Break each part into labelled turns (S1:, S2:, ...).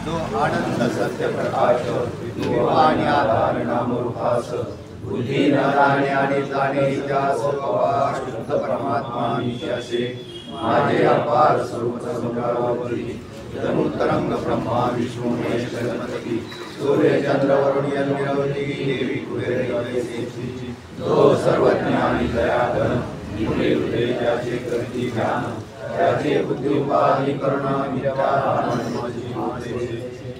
S1: जो आनंद सत्य प्रकाश विद्रुप आणि आधार नामरूपास बुद्धी न जाणे आणि जाणे इतिहास शुद्ध परमात्मा निशासे माझे अपार स्वरूप समुद्रावरी जनुतरंग ब्रह्मा विष्णू महेश गणपती सूर्य चंद्र वरुण यंगिरवती देवी कुबेर जो सर्वज्ञ आणि दयाधन निवडे हृदय ज्याचे करती ध्यान त्याचे बुद्धी उपाधी करुणा विद्या माझी माते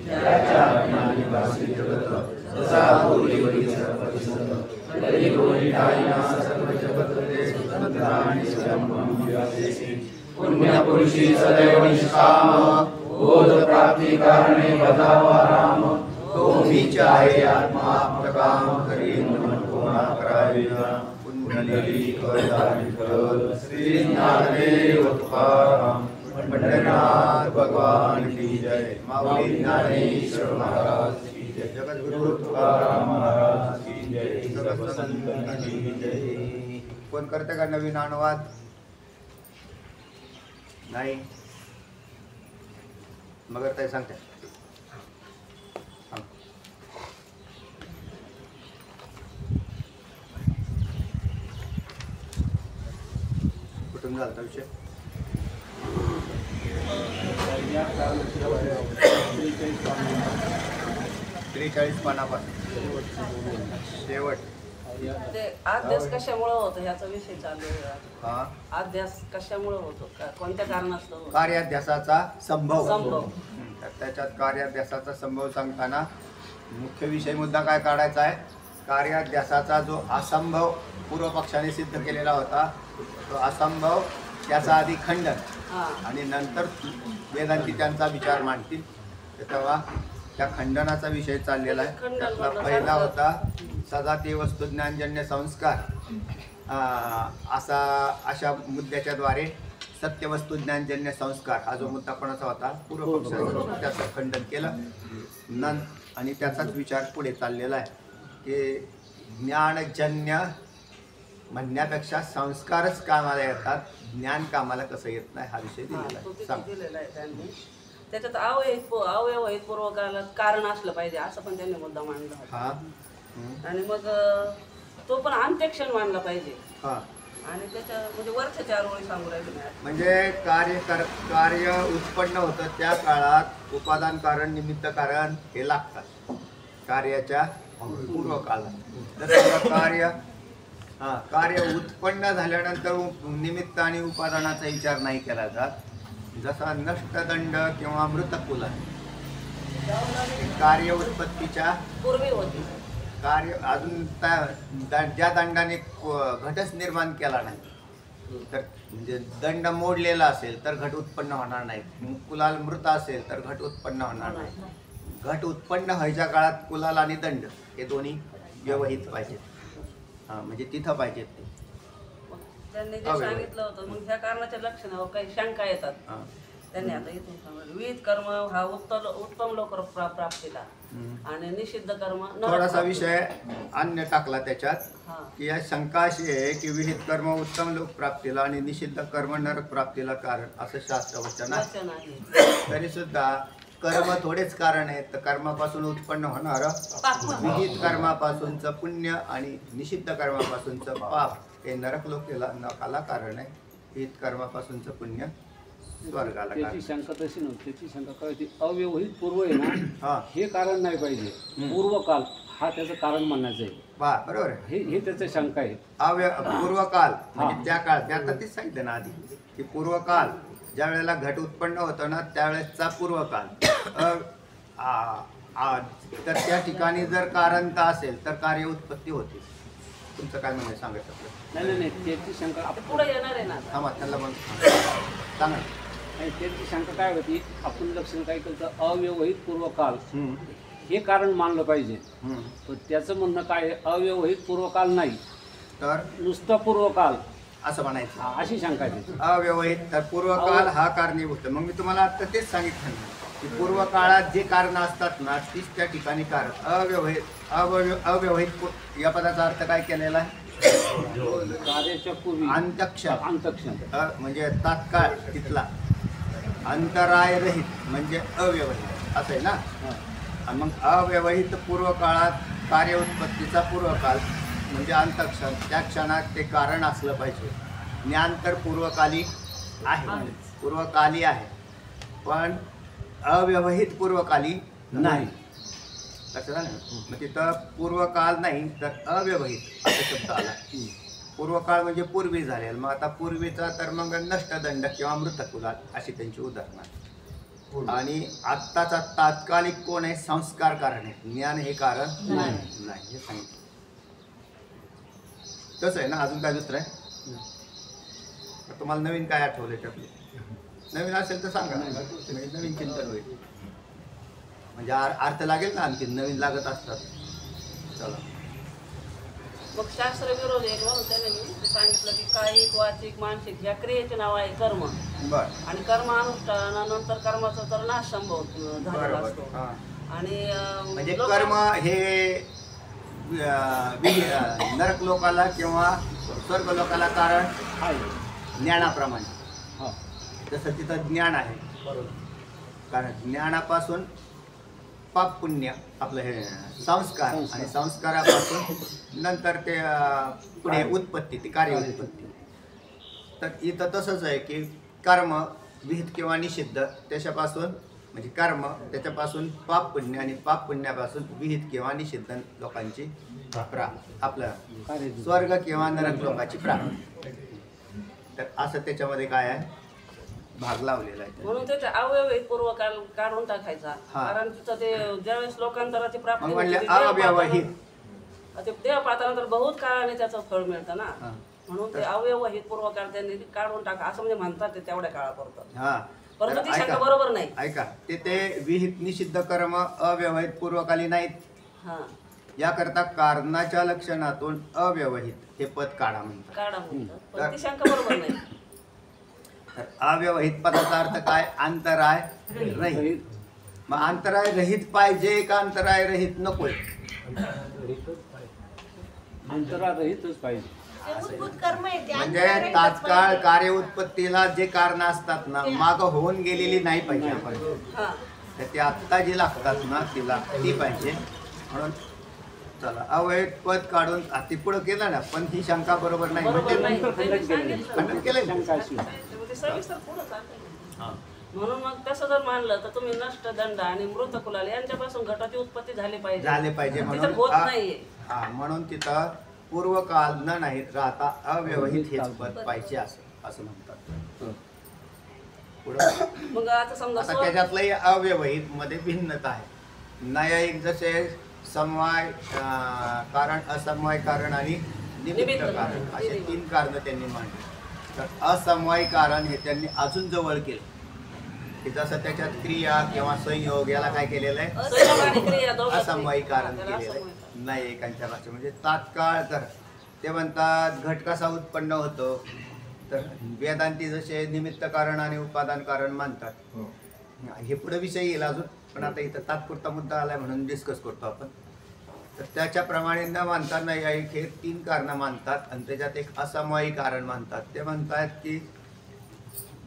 S1: त्याच्या ज्ञानी वासी जगत तसा पूर्वी सर्वसंत तरी गोरी ठाईना सर्व जगत ते स्वतंत्र आणि स्वयंभूयासे पुण्य पुरुषी सदैव निष्काम बोध प्राप्ती करणे बजावा राम तो मीच आहे आत्मा काम करीन मन कोणा करावे पुण्यलिपी करदारी कर श्री ज्ञानदेव तुकाराम पंढरीनाथ भगवान की जय माऊली ज्ञानेश्वर महाराज की जय जगद्गुरु तुकाराम महाराज की जय सर्व संत की जय। कोण करते का नवीन अनुवाद? नाही मगर ताई सांगते कुठून झाला विषय? त्रेचाळीस पानापासून शेवट
S2: ते अध्यास कशामुळे होतो ह्याचा विषय चालू आहे.
S1: हा
S2: अध्यास कशामुळे होतो कोणत्या कारणास्तव?
S1: कार्याध्यासाचा संभव
S2: संभव.
S1: तर त्याच्यात कार्याध्यासाचा संभव सांगताना मुख्य विषय मुद्दा काय काढायचा आहे? कार्याध्यासाचा जो असंभव पूर्व पक्षाने सिद्ध केलेला होता तो असंभव त्याचा आधी खंडन आणि नंतर वेदांती त्यांचा विचार मांडतील. तेव्हा त्या खंडनाचा विषय चाललेला आहे. त्यातला पहिला होता सजाती वस्तुज्ञानजन्य संस्कार. अशा मुद्द्याच्या द्वारे सत्यवस्तुज्ञानजन्य संस्कार हा जो मुद्दा कोणाचा होता? पूर्व पक्षाने त्याचं खंडन केलं आणि त्याचाच विचार पुढे चाललेला आहे की ज्ञानजन्य म्हणण्यापेक्षा संस्कारच कामाला येतात, ज्ञान कामाला कसं येत नाही हा विषय दिलेला आहे
S2: त्यांनी. त्याच्यात अवयव आहेत पूर्वकाळात कारण असलं पाहिजे असं पण त्यांनी मुद्दा मांडला होता. आणि मग तो पण अंत्यक्षण मानला पाहिजे. आणि त्याच्या म्हणजे वरच्या 4 ओळी सांगू राहिले
S1: म्हणजे कार्य उत्पन्न होतं त्या काळात उपादान कारण निमित्त कारण हे लागतात कार्याच्या पूर्व काळात. जर कार्य उत्पन्न झाल्यानंतर निमित्त आणि उपादानाचा विचार नाही केला जात. जसा नष्टदंड किंवा मृतकुला कार्य उत्पत्तीच्या
S2: पूर्वी होती.
S1: कार्य अजून ज्या दंडाने घटच निर्माण केला नाही तर म्हणजे दंड मोडलेला असेल तर घट उत्पन्न होणार नाही. कुलाल मृत असेल तर घट उत्पन्न होणार नाही. घट उत्पन्न व्हायच्या काळात कुलाल आणि दंड हे दोन्ही व्यवहित पाहिजेत. म्हणजे तिथं पाहिजेत ते.
S2: त्यांनी जे सांगितलं होतं मग ह्या कारणाच्या लक्षणावर काही शंका येतात. त्यांनी आता इथून सांगितलं विविध कर्म हा उत्तम लोक प्राप्तीला आणि निषिद्ध कर्म
S1: थोडासा विषय अन्य टाकला त्याच्यात की या शंका अशी आहे की विहित कर्म उत्तम लोक प्राप्तीला आणि निषिद्ध कर्म नरक प्राप्तीला कारण असं शास्त्र वचन आहे. तरी सुद्धा कर्म थोडेच कारण आहेत. तर कर्मापासून उत्पन्न होणार विहित कर्मापासूनचं पुण्य आणि निषिद्ध कर्मापासूनचं पाप हे नरक लोकाला कारण आहे. विहित कर्मापासूनचं पुण्य स्वर्गाला.
S3: त्याची शंका तशी नव्हती. त्याची शंका काय होती? अव्यवहित पूर्व आहे ना हे कारण नाही पाहिजे. पूर्वकाल हा त्याचं कारण म्हणायचं आहे.
S1: बरोबर आहे.
S3: हे त्याचं शंका आहे.
S1: पूर्वकाल म्हणजे त्या काळ त्यात तेच सांगितलं ना आधी की पूर्वकाल ज्या वेळेला घट उत्पन्न होतं ना त्यावेळेसचा पूर्वकाल. तर त्या ठिकाणी जर कारणता असेल तर कार्य उत्पत्ती होते. तुमचं काय म्हणणं सांगायचं?
S3: नाही त्याची शंका
S2: पुढे येणार आहे ना.
S1: थांबा त्याला पण सांगा.
S3: नाही त्याची शंका काय होती? आपण लक्षण काय केलं? अव्यवहित पूर्वकाल हे कारण मानलं पाहिजे. पण त्याचं म्हणणं काय? अव्यवहित पूर्वकाल नाही
S1: तर
S3: नुसतं पूर्वकाल
S1: असं म्हणायचं.
S3: अशी शंका आहे.
S1: अव्यवहित तर पूर्वकाल हा कारणीभूत. मग मी तुम्हाला आता तेच सांगितलं की पूर्व काळात जे कारण असतात ना तीच त्या ठिकाणी कारण. अव्यवहित या पदाचा अर्थ काय केलेला आहे?
S3: कार्याच्या पूर्वी अंतक्षण
S1: म्हणजे तात्काळ तिथला. अंतराय रहित म्हणजे अव्यवहित. असं आहे ना.
S3: हां.
S1: आणि मग अव्यवहित पूर्वकाळात कार्य उत्पत्तीचा पूर्वकाल म्हणजे अंतक्षण, त्या क्षणात ते कारण असलं पाहिजे. ज्ञान तर पूर्वकाली आहे, पूर्वकाली आहे, पण अव्यवहित पूर्वकाली नाही. लक्षात आलं ना? मग तिथं पूर्वकाल नाही तर अव्यवहित असा शब्द आला. पूर्वकाळ म्हणजे पूर्वी झालेला. मग आता पूर्वीचा तर मग नष्टदंड किंवा मृतकुलाल अशी त्यांची उदाहरणं. आणि आत्ताचा तात्कालिक कोण आहे? संस्कार कारण आहे. ज्ञान हे कारण नाही हे सांगितलं. कसं आहे ना. अजून काय दुसरं आहे? तुम्हाला नवीन काय आठवलंय त्यातलं? नवीन असेल तर सांगा, नवीन चिंतन होईल. म्हणजे अर्थ लागेल ना, आणखी नवीन लागत असतात. चला.
S2: मग शास्त्र विरोध आहे म्हणून त्याने मी सांगितलं की कायिक, वाचिक, मानसिक ह्या क्रियेचे नाव आहे कर्म.
S1: बर.
S2: आणि कर्मानुष्ठानानंतर कर्माचा तर नाश संभव झालेला असतो. आणि
S1: म्हणजे कर्म हे नरक लोकाला किंवा स्वर्ग लोकाला कारण
S3: आहे
S1: ज्ञानाप्रमाणे.
S3: हां.
S1: तसं तिथं ज्ञान आहे. कारण ज्ञानापासून पाप पुण्य आपलं हे संस्कार, आणि संस्कारापासून नंतर ते पुढे उत्पत्ती, ती कार्य उत्पत्ती. तर इथं तसंच आहे की कर्म विहित किंवा निषिद्ध त्याच्यापासून म्हणजे कर्म, त्याच्यापासून पाप पुण्य, आणि पाप पुण्यापासून विहित किंवा निषिद्ध लोकांची आपलं स्वर्ग किंवा नरक लोकांची प्राप्ती. तर असं त्याच्यामध्ये काय आहे भाग लावलेला आहे.
S2: म्हणून त्याचा अव्यवहित पूर्वकाल काढून टाकायचा. कारण तिथं ते ज्यावेळेस लोकांतराची प्राप्ती
S1: म्हणजे अव्यवहित
S2: ते देह पाहतानंतर बहुत काळाने त्याचं फळ मिळतं ना. म्हणून ते अव्यवहित पूर्वकाल त्यांनी काढून टाका असं म्हणजे म्हणतात ते तेवढ्या काळापर्यंत.
S1: हा.
S2: परंतु ती शंका बरोबर नाही.
S1: ऐका, ते विहित निषिद्ध कर्म अव्यवहित पूर्वकाली नाहीत.
S2: हा.
S1: याकरता कारणाच्या लक्षणातून अव्यवहित हे पद काढा म्हणतात.
S2: काढा म्हणतात, पण ती शंका बरोबर नाही.
S1: तर अव्यवहित पदाचा अर्थ काय? अंतराय रहित. मग अंतराय रहित पाहिजे का अंतराय रहित नकोय?
S3: अंतरारहितच पाहिजे.
S1: म्हणजे तात्काळ कार्य उत्पत्तीला जे कारण असतात ना, माग होऊन गेलेली नाही पाहिजे आपण. तर ते आत्ता जी लागतात ना ती पाहिजे. म्हणून चला अवैध पद काढून ती पुढं केलं ना, पण ही शंका बरोबर नाही म्हणजे खंडन केलं.
S2: म्हणून मग तसं जर मानलं तर तुम्ही नष्ट दंड आणि मृत कुलाल यांच्यापासून घटाची उत्पत्ती झाली पाहिजे
S1: म्हणून
S2: होत नाहीये.
S1: म्हणून तिथं पूर्वकाल न नाही राहता अव्यवहित हेच पद पाहिजे असं म्हणतात.
S2: मग आता समजा
S1: त्याच्यातलंही अव्यवहित मध्ये भिन्नता आहे. न्यायिक जसे समवाय कारण, असमवाय कारण आणि निमित्त कारण असे 3 कारण त्यांनी मांडली. तर असमवाय कारण हे त्यांनी अजून जवळ केलं की जसं त्याच्यात क्रिया किंवा संयोग याला काय केलेलं आहे? असमवाय कारण केलेलं आहे. नाही एकांच्या भाषेत म्हणजे तात्काळ. तर ते म्हणतात घट कसा उत्पन्न होतो, तर वेदांती जसे निमित्त कारण आणि उपादान कारण मानतात. हे पुढे विषय येईल अजून, पण आता इथं तात्पुरता मुद्दा आलाय म्हणून डिस्कस करतो आपण. तर त्याच्याप्रमाणे न मानता नाही हे 3 कारणं मानतात आणि त्याच्यात एक असमवायी कारण मानतात. ते म्हणतात की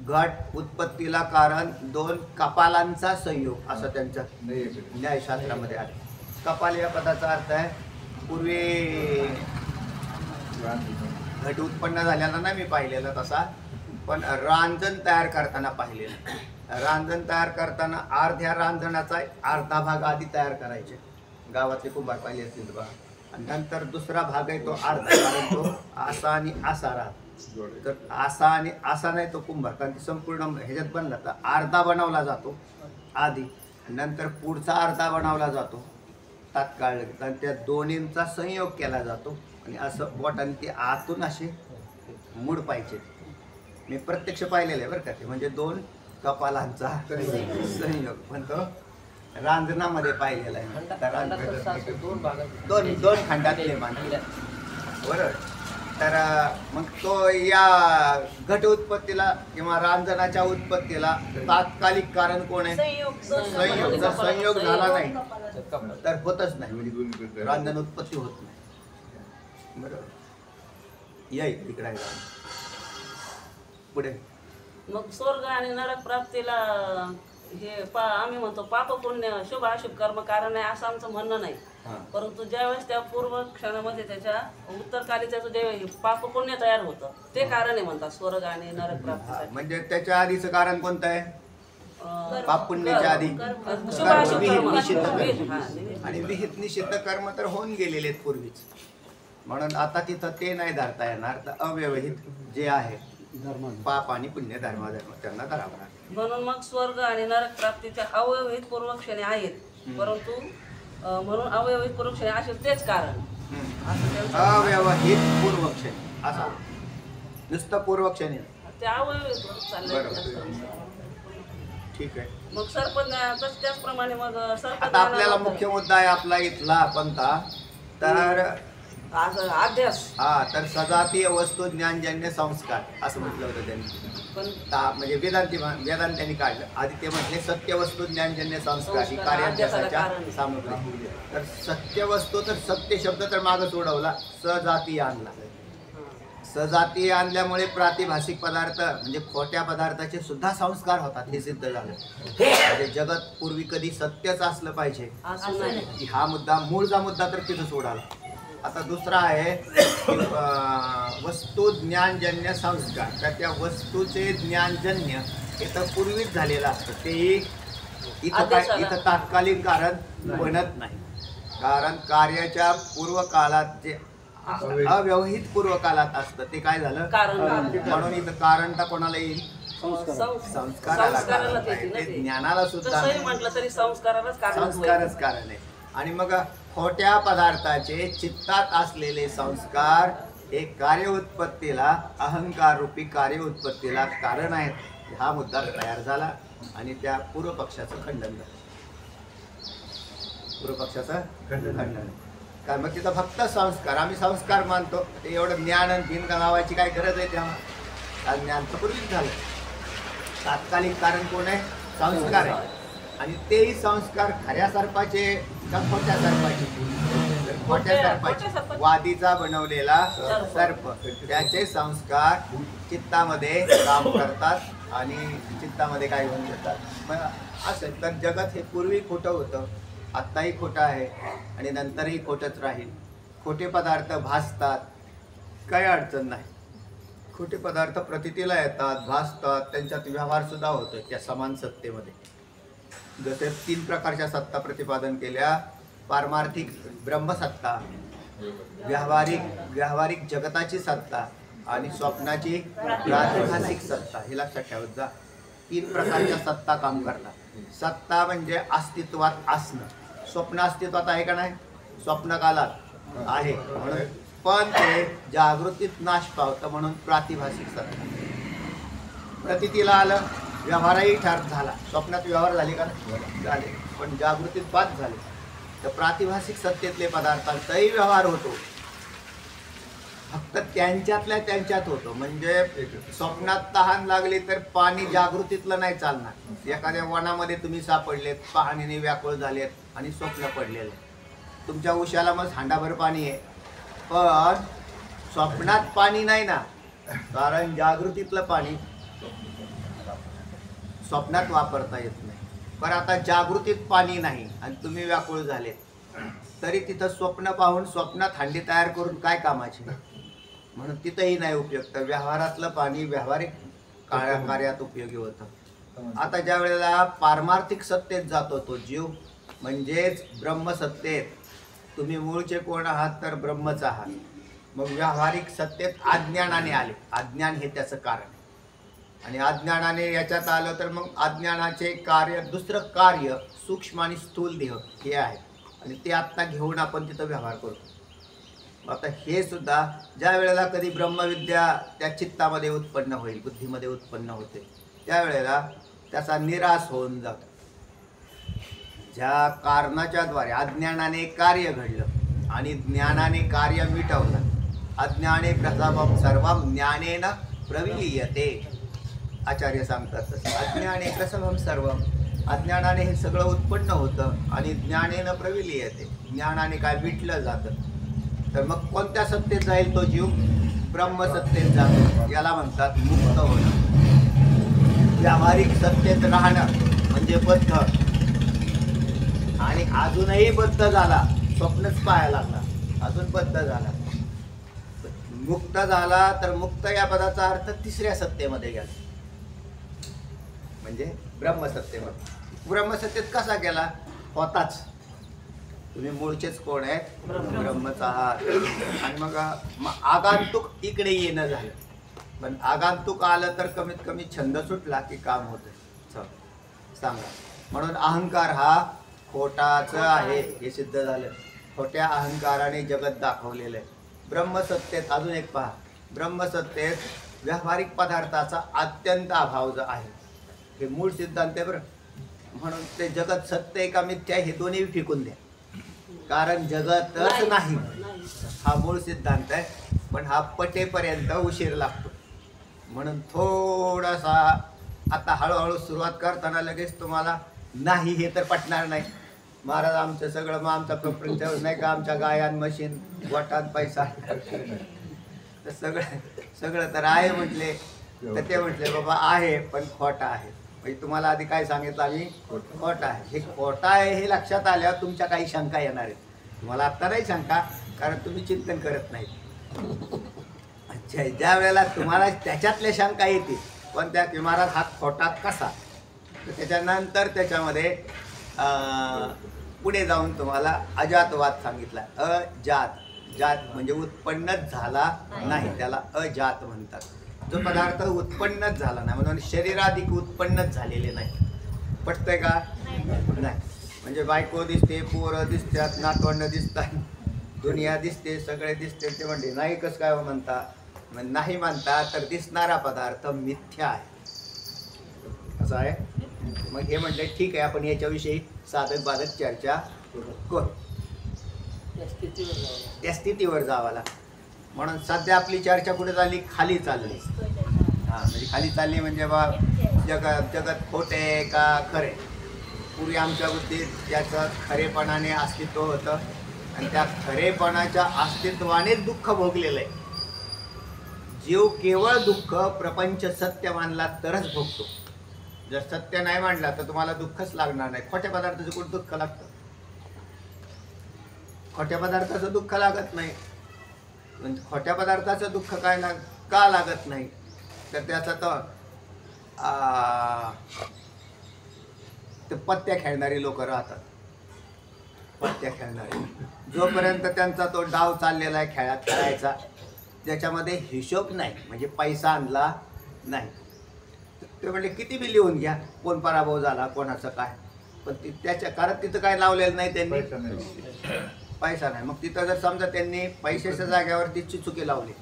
S1: घट उत्पत्तीला कारण 2 कपालांचा संयोग असं त्यांच्या न्यायशास्त्रामध्ये आहे. कपाल या पदाचा अर्थ आहे पूर्वी घट उत्पन्न झालेला नाही मी पाहिलेला तसा, पण रांजण तयार करताना पाहिलेलं. रांजण तयार करताना अर्ध्या रांजणाचा अर्धा भाग आधी तयार करायचे, गावातले कुंभार पाहिले असतील बघा, आणि नंतर दुसरा भाग आहे तो अर्धा, कारण तो असा आणि असा राहतो. तर असा आणि असा नाही तो कुंभार, कारण ती संपूर्ण ह्याच्यात बनला तर अर्धा बनवला जातो आधी, नंतर पुढचा अर्धा बनवला जातो तात्काळ, आणि त्या दोन्हींचा संयोग केला जातो आणि असं बोटाने ते आतून असे मूड पाहिजे. मी प्रत्यक्ष पाहिलेलं आहे बरं का ते, म्हणजे 2 कपालांचा संयोग, पण तो रांजणामध्ये पाहिलेला आहे. दोन खंडातले मानले बरोबर. तर मग तो या घट उत्पत्तीला किंवा रांजणाच्या उत्पत्तीला तात्कालिक कारण कोण आहे? संयोग. जर संयोग झाला नाही तर होतच नाही, रांजण उत्पत्ती होत नाही. बरोबर. येईल तिकडे पुढे.
S2: मग स्वर्ग आणि नरक प्राप्तीला आम्ही म्हणतो पाप पुण्य शुभ अशुभ कर्म कारण आहे असं आमचं म्हणणं नाही, परंतु ज्यावेळेस त्या पूर्व क्षणामध्ये त्याच्या उत्तरकाली त्याचं जे पाप पुण्य तयार होतं ते कारण आहे म्हणतात स्वर्ग आणि नरक प्राप्तीसाठी.
S1: म्हणजे त्याच्या आधीचं कारण कोणतं आहे? पाप पुण्याच्या आधी
S2: शुभ अशुभ
S1: विहित
S2: कर्म.
S1: निषिद्ध कर्म.
S2: निषिद्ध.
S1: आणि विहित निषिद्ध कर्म तर होऊन गेलेले आहेत पूर्वीच, म्हणून आता तिथं ते नाही धरता येणार. तर अव्यवहित जे आहे पाप आणि पुण्य धर्म त्यांना धरावं लागेल.
S2: म्हणून मग स्वर्ग आणि नरक प्राप्तीच्या अव्यवहित पूर्वक्षणे आहेत, परंतु म्हणून अव्यवहित पूर्वक्षणे असे तेच कारण असं त्यांचं
S1: अव्यवहित पूर्वक्षण असा नुसतं पूर्वक्षण
S2: ते अव्यवहित चाललंय.
S1: ठीक आहे.
S2: मग त्याचप्रमाणे मग
S1: आता आपल्याला मुख्य मुद्दा आहे आपला इथला पंथा. तर
S2: अध्यास
S1: तर सजातीय वस्तू ज्ञानजन्य संस्कार असं म्हटलं होतं त्यांनी.
S2: पण
S1: म्हणजे वेदांतांनी काढलं. आधी ते म्हटले सत्य वस्तू ज्ञानजन्य संस्कार ही कार्याभ्यासाच्या सामग्री. तर सत्य वस्तू तर सत्य शब्द तर मागच उडवला, सजातीय आणला. सजातीय आणल्यामुळे प्रातिभाषिक पदार्थ म्हणजे खोट्या पदार्थाचे सुद्धा संस्कार होतात हे सिद्ध झालं. म्हणजे जगत पूर्वी कधी सत्यच असलं पाहिजे
S2: असं नाही.
S1: हा मुद्दा मूळचा मुद्दा तर तिथंच उडाला. आता दुसरा आहे वस्तू ज्ञानजन्य संस्कार. तर त्या वस्तूचे ज्ञानजन्य हे तर पूर्वीच झालेलं असतं. ते इथं तात्कालिक कारण बनत नाही. कारण कार्याच्या पूर्व काळात जे अव्यवहित पूर्व काळात असतं ते काय झालं म्हणून इथं कारण तर कोणाला येईल? संस्काराला. ते ज्ञानाला सुद्धा
S2: म्हटलं तरी संस्कारच
S1: कारण आहे. आणि मग खोट्या पदार्थाचे चित्तात असलेले संस्कार हे कार्य उत्पत्तीला अहंकार रूपी कार्य उत्पत्तीला कारण आहेत. हा मुद्दा तयार झाला आणि त्या पूर्व पक्षाचं खंडन झालं. पूर्व पक्षाचं खंडन. कारण मग तिथं फक्त संस्कार आम्ही संस्कार मानतो. ते एवढं ज्ञान आणि भिन्न लावायची काय गरज आहे तेव्हा? ज्ञान तर पूर्वीच झालं. तात्कालिक कारण कोण आहे? संस्कार आहे. आणि तेही संस्कार खऱ्या सर्पाचे का खोट्या सर्पाचे? खोट्या सर्पाचे. वादीचा बनवलेला सर्प त्याचे संस्कार चित्तामध्ये काम करतात आणि चित्तामध्ये काय होऊन जातात. मग असं तर जगत हे पूर्वी खोटं होतं, आत्ताही खोटं आहे आणि नंतरही खोटंच राहील. खोटे पदार्थ भासतात, काही अडचण नाही. खोटे पदार्थ प्रतीतीला येतात, भासतात, त्यांच्यात व्यवहार सुद्धा होतो त्या समान सत्तेमध्ये. जसे 3 प्रकारच्या सत्ता प्रतिपादन केल्या: पारमार्थिक ब्रह्मसत्ता, व्यावहारिक जगताची सत्ता आणि स्वप्नाची प्रातिभासिक सत्ता. हे लक्षात ठेवत जा. 3 प्रकारच्या सत्ता काम करतात. सत्ता म्हणजे अस्तित्वात असणं. स्वप्न अस्तित्वात आहे का नाही? स्वप्न कालात आहे म्हणून, पण ते जागृतीत नाश पावतं म्हणून प्रातिभासिक सत्ता. प्रतीतीला आलं, व्यवहारही ठर झाला. स्वप्नात व्यवहार झाले का? झाले, पण जागृतीत बाद झाले. तर प्रातिभासिक सत्तेतले पदार्थांचाही व्यवहार होतो, फक्त त्यांच्यातल्या त्यांच्यात होतो. म्हणजे स्वप्नात तहान लागली तर पाणी जागृतीतलं नाही चालणार. एखाद्या वनामध्ये तुम्ही सापडलेत, पाणीने व्याकुळ झालेत आणि स्वप्न पडलेलं. तुमच्या उशाला मग हांडाभर पाणी आहे, पण स्वप्नात पाणी नाही ना, कारण जागृतीतलं पाणी स्वप्नात वापरता येत नाही. पण आता जागृतीत पाणी नाही आणि तुम्ही व्याकुळ झाले, तरी तिथं स्वप्न पाहून स्वप्नात हांडी तयार करून काय कामाची? म्हणून तिथंही नाही उपयोग. तर व्यवहारातलं पाणी व्यावहारिक कार्यात उपयोगी होतं. आता ज्या वेळेला पारमार्थिक सत्तेत जातो तो जीव, म्हणजेच ब्रह्मसत्तेत, तुम्ही मूळचे कोण आहात? तर ब्रह्मच आहात. मग व्यावहारिक सत्तेत अज्ञानाने आले. अज्ञान हे त्याचं कारण. आणि अज्ञानाने याच्यात आलं तर मग अज्ञानाचे कार्य, दुसरं कार्य सूक्ष्म आणि स्थूल देह हे आहे. आणि ते आत्ता घेऊन आपण तिथं व्यवहार करतो. आता हे सुद्धा ज्या वेळेला कधी ब्रह्मविद्या त्या चित्तामध्ये उत्पन्न होईल, बुद्धीमध्ये उत्पन्न होते, त्यावेळेला त्याचा निराश होऊन जातो. ज्या कारणाच्या द्वारे अज्ञानाने कार्य घडलं आणि ज्ञानाने कार्य मिटवलं. अज्ञाने प्रथमं सर्वं ज्ञानेन प्रविलीयते. आचार्य सांगतात अज्ञाने प्रथमं सर्वं. अज्ञानाने हे सगळं उत्पन्न होतं आणि ज्ञानेन प्रविलीयते. ज्ञानाने काय मिटलं जातं. तर मग कोणत्या सत्तेत जाईल तो जीव? ब्रह्मसत्तेत जातो. याला म्हणतात मुक्त होणं. व्यावहारिक सत्तेत राहणं म्हणजे म्हणजे बद्ध, आणि अजूनही बद्ध झाला, स्वप्नच पाहायला लागला, अजून बद्ध झाला. मुक्त झाला तर मुक्त या पदाचा अर्थ तिसऱ्या सत्तेमध्ये गेला, म्हणजे ब्रह्मसत्तेमध्ये. ब्रह्मसत्तेत कसा गेला? होताच. तुम्ही मूळचेच कोण आहेत? ब्रह्मच आहात. आणि मग आगंतुक इकडे येणं झालं. पण आगंतुक आलं तर कमीत कमी छंद सुटला की काम होतं. सांगा. म्हणून अहंकार हा खोटाच आहे हे सिद्ध झालं. खोट्या अहंकाराने जगत दाखवलेलं आहे. ब्रह्मसत्तेत अजून एक पहा, ब्रह्मसत्तेत व्यावहारिक पदार्थाचा अत्यंत अभाव जो आहे, हे मूळ सिद्धांत आहे बरं. म्हणून ते जगत सत्य आहे का मिथ्या हे दोन्ही फेकून द्या, कारण जगतच नाही हा मूळ सिद्धांत आहे. पण हा पटेपर्यंत उशीर लागतो. म्हणून थोडासा आता हळूहळू सुरुवात करताना लगेच तुम्हाला नाही हे तर पटणार नाही. महाराज आमचं सगळं, मग आमचा प्रपंच नाही का, आमच्या गायान मशीन गोटात पैसा, तर सगळं तर आहे म्हटले. तर ते म्हटले बाबा आहे पण खोटा आहे. म्हणजे तुम्हाला आधी काय सांगितलं आम्ही? खोटा आहे. हे खोटा आहे हे लक्षात आल्यावर तुमच्या काही शंका येणार आहेत. तुम्हाला आत्ता नाही शंका, कारण तुम्ही चिंतन करत नाही. अच्छा, ज्या वेळेला तुम्हाला त्याच्यातल्या शंका येतील, पण त्या की महाराज हा खोटा कसा, तर त्याच्यानंतर त्याच्यामध्ये पुढे जाऊन तुम्हाला अजातवाद सांगितला. जात म्हणजे उत्पन्नच झाला नाही, त्याला अजात म्हणतात. जो पदार्थ उत्पन्नच झाला नाही, म्हणून शरीराधिक उत्पन्नच झालेले नाही. पटतंय का? नाही. म्हणजे बायको दिसते, पोरं दिसतात, नातवंड दिसतात, दुनिया दिसते, सगळे दिसते. ते म्हणते नाही कसं काय म्हणता? नाही म्हणता तर दिसणारा पदार्थ मिथ्या आहे, असं आहे. मग हे म्हटले ठीक आहे, आपण याच्याविषयी साधक बाधक चर्चा करू, त्या स्थितीवर जावं लागतं. म्हणून सध्या आपली चर्चा कुठे चालली? खाली चालली. म्हणजे खाली चालली म्हणजे बा जगत खोटे का खरे. पूर्वी आमच्या बुद्धीत त्याचं खरेपणाने अस्तित्व होतं, आणि त्या खरेपणाच्या अस्तित्वानेच दुःख भोगलेलं आहे. जीव केवळ दुःख प्रपंच सत्य मानला तरच भोगतो. जर सत्य नाही मांडला तर तुम्हाला दुःखच लागणार नाही. खोट्या पदार्थाचं कुठं दुःख लागतं? खोट्या पदार्थाचं दुःख लागत नाही. म्हणजे खोट्या पदार्थाचं दुःख काय का लागत नाही? तर त्याचा तर पत्त्या खेळणारी लोक राहतात. पत्त्या खेळणारी, जोपर्यंत त्यांचा तो डाव चाललेला आहे खेळायचा, ज्याच्यामध्ये हिशोब नाही, म्हणजे पैसा आणला नाही, ते म्हणजे किती बी लिहून घ्या, कोण पराभव झाला, कोणाचं काय, पण त्याच्या कारण तिथं काय लावलेलं नाही त्यांनी, पैसा नाही. मग तिथं जर समजा त्यांनी पैशाच्या जाग्यावरती चिचुके लावले,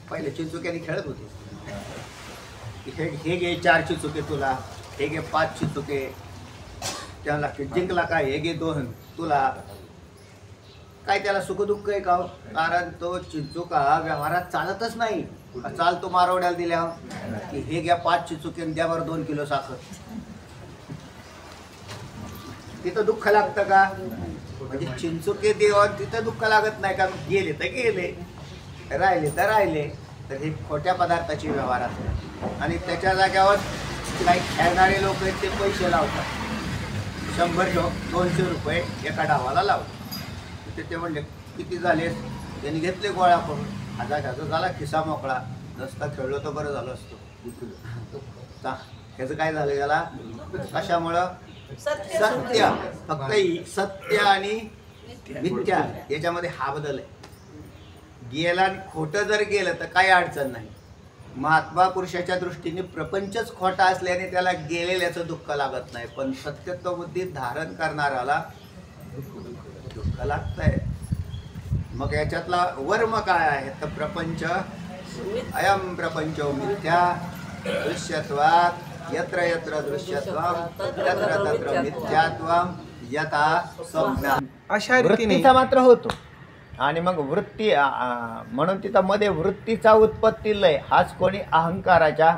S1: पहिले चिंचुक्याने खेळत होते, हे घे 4 चिचुके तुला, हे घे 5 चिचुके, त्याला जिंकला काय, हे घे 2 तुला, काय त्याला सुखदुःख आहे का? कारण तो चिंचुका व्यवहारात चालतच नाही. चालतो मारवड्याला दिल्यावर की हे घ्या 5 चिचुके द्या बरं 2 किलो साखर, तिथं दुःख लागतं का? म्हणजे चिंचुके देऊन तिथं दुःख लागत नाही का? गेले तर गेले, राहिले तर राहिले. तर हे खोट्या पदार्थाची व्यवहार असते. आणि त्याच्या जाग्यावर काही खेळणारे लोक आहेत, ते पैसे लावतात, 100-200 रुपये एका डावाला लावतात. ते म्हणले किती झाले? त्यांनी घेतले गोळा करून, 1000 झाला, खिसा मोकळा. नसता खेळलो तर बरं झालं असतो. ह्याचं काय झालं त्याला? कशामुळं? सत्य. फक्त सत्य आणि मिथ्या याच्यामध्ये हा बदल आहे. गेला आणि खोटं जर गेलं तर काही अडचण नाही. महात्मा पुरुषाच्या दृष्टीने प्रपंचच खोटा असल्याने त्याला गेलेल्याचं दुःख लागत नाही, पण सत्यत्व बुद्धी धारण करणाऱ्याला दुःख लागतंय. मग याच्यातला वर्म काय आहे? तर प्रपंच अयम प्रपंच मिथ्या दृश्यत्वात् यत्र यत्र दृश्यत्वं तत्र तत्र मिथ्यात्वं यथा स्वप्न.
S4: अशा रीतीने
S1: मात्र होतो. आणि मग वृत्ती म्हणून तिथं मध्ये वृत्तीचा उत्पत्ती लय हाच कोणी अहंकाराच्या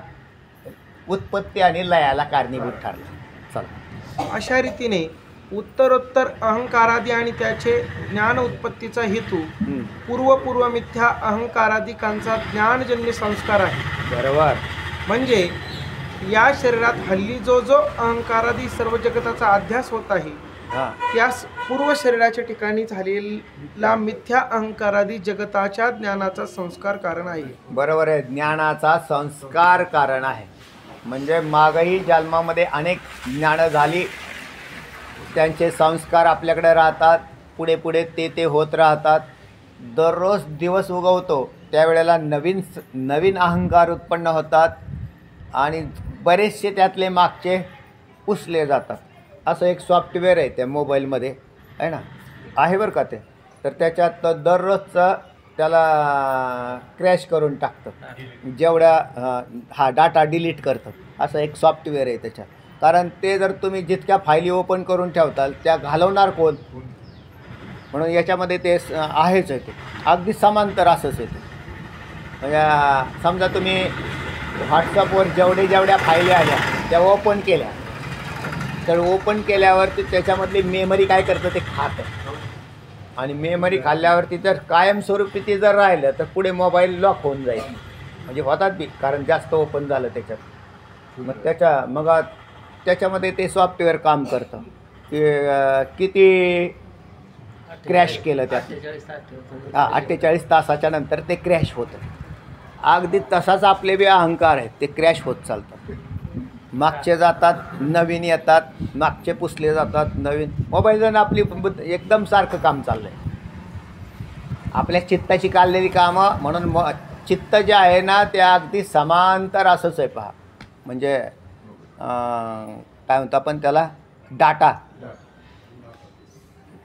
S1: उत्पत्ती आणि लयाला कारणीभूत ठरला. चला,
S4: अशा रीतीने उत्तरोत्तर अहंकारादी आणि त्याचे ज्ञान उत्पत्तीचा हेतू पूर्व मिथ्या अहंकारादिकांचा ज्ञानजन्य संस्कार आहे.
S1: बरोबर.
S4: म्हणजे या शरीरात हल्ली जो अहंकारादी सर्व जगताचा अध्यास होत आहे त्यास पूर्व शरीराच्या ठिकाणी झालेला मिथ्या अहंकारादी जगताच्या ज्ञानाचा संस्कार कारण आहे.
S1: बरोबर आहे, ज्ञानाचा संस्कार कारण आहे. म्हणजे मागही जन्मामध्ये अनेक ज्ञानं झाली, त्यांचे संस्कार आपल्याकडे राहतात, पुढे पुढे ते होत राहतात. दररोज दिवस उगवतो त्यावेळेला नवीन अहंकार उत्पन्न होतात आणि बरेचसे त्यातले मागचे पुसले जातात. असं एक सॉफ्टवेअर आहे त्या मोबाईलमध्ये आहे ना, आहे बरं का ते. तर त्याच्यात दररोजचं त्याला क्रॅश करून टाकतं, जेवढ्या डाटा डिलीट करतं. असं एक सॉफ्टवेअर आहे त्याच्यात. कारण ते जर तुम्ही जितक्या फायली ओपन करून ठेवताल त्या घालवणार कोण, म्हणून याच्यामध्ये ते आहेच आहे. ते अगदी समांतर असंच आहे. म्हणजे समजा तुम्ही व्हॉट्सअपवर जेवढ्या फायली आल्या त्या ओपन केल्या, तर ओपन केल्यावरती त्याच्यामधली मेमरी काय करतं ते खातं, आणि मेमरी खाल्ल्यावरती जर कायमस्वरूपी ते जर राहिलं तर पुढे मोबाईल लॉक होऊन जाईल. म्हणजे होतात बी, कारण जास्त ओपन झालं त्याच्यात. मग त्याच्यामध्ये ते सॉफ्टवेअर काम करतं की किती क्रॅश केलं त्यात. 48 तासाच्या नंतर ते क्रॅश होतं. अगदी तसाच आपले बी अहंकार आहेत, ते क्रॅश होत चालतात. मागचे जातात, नवीन येतात, मागचे पुसले जातात, नवीन. मोबाईलनं आपली एकदम सारखं काम चाललं आहे. आपल्या चित्ताची काढलेली कामं, म्हणून चित्त जे आहे ना ते अगदी समांतर असंच आहे. पहा, म्हणजे काय म्हणतो आपण त्याला, डाटा,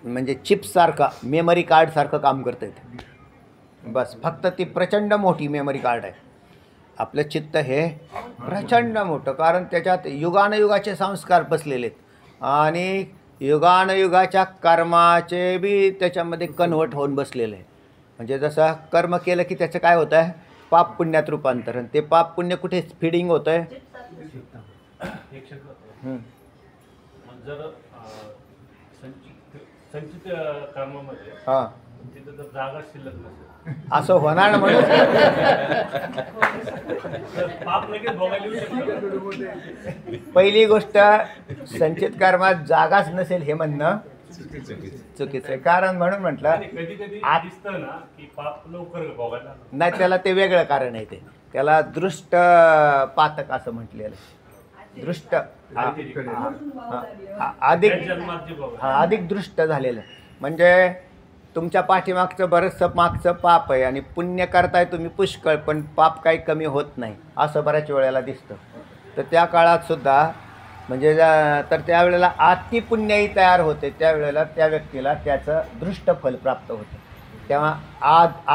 S1: म्हणजे चिपसारखा, मेमरी कार्डसारखं काम करतं ते. बस फक्त ती प्रचंड मोठी मेमरी कार्ड आहे. आपलं चित्त हे प्रचंड मोठं, कारण त्याच्यात युगानुयुगाचे संस्कार बसलेले आहेत आणि युगानुयुगाच्या कर्माचे बी त्याच्यामध्ये कन्व्हर्ट होऊन बसलेले आहे. म्हणजे जसं कर्म केलं की त्याचं काय होतं आहे, पाप पुण्यात रूपांतरण. ते पाप पुण्य कुठे फिडिंग होतं आहे.
S5: जर संचित कर्मामध्ये
S1: हां,
S5: तिथं जर जागा शिल्लक नसेल
S1: असं होणार ना. म्हणून
S5: पाप लगेच भोगायला येऊ शकतं.
S1: पहिली गोष्ट, संचित कर्मात जागाच नसेल हे म्हणणं चुकीचं आहे. कारण म्हणून म्हटलं,
S5: कधी कधी दिसतं ना की पाप लवकर भोगायला
S1: नाही, त्याला ते वेगळं कारण आहे. ते त्याला दृष्ट पातक असं म्हटलेलं आहे. दृष्ट अधिक दृष्ट झालेलं. म्हणजे तुमच्या पाठीमागचं बरंचसं मागचं पाप आहे आणि पुण्य करताय तुम्ही पुष्कळ, पण पाप काही कमी होत नाही असं बऱ्याच वेळेला दिसतं. तर त्या काळातसुद्धा म्हणजे तर त्यावेळेला अति पुण्यही तयार होते, त्यावेळेला त्या व्यक्तीला त्याचं दृष्ट फल प्राप्त होतं. तेव्हा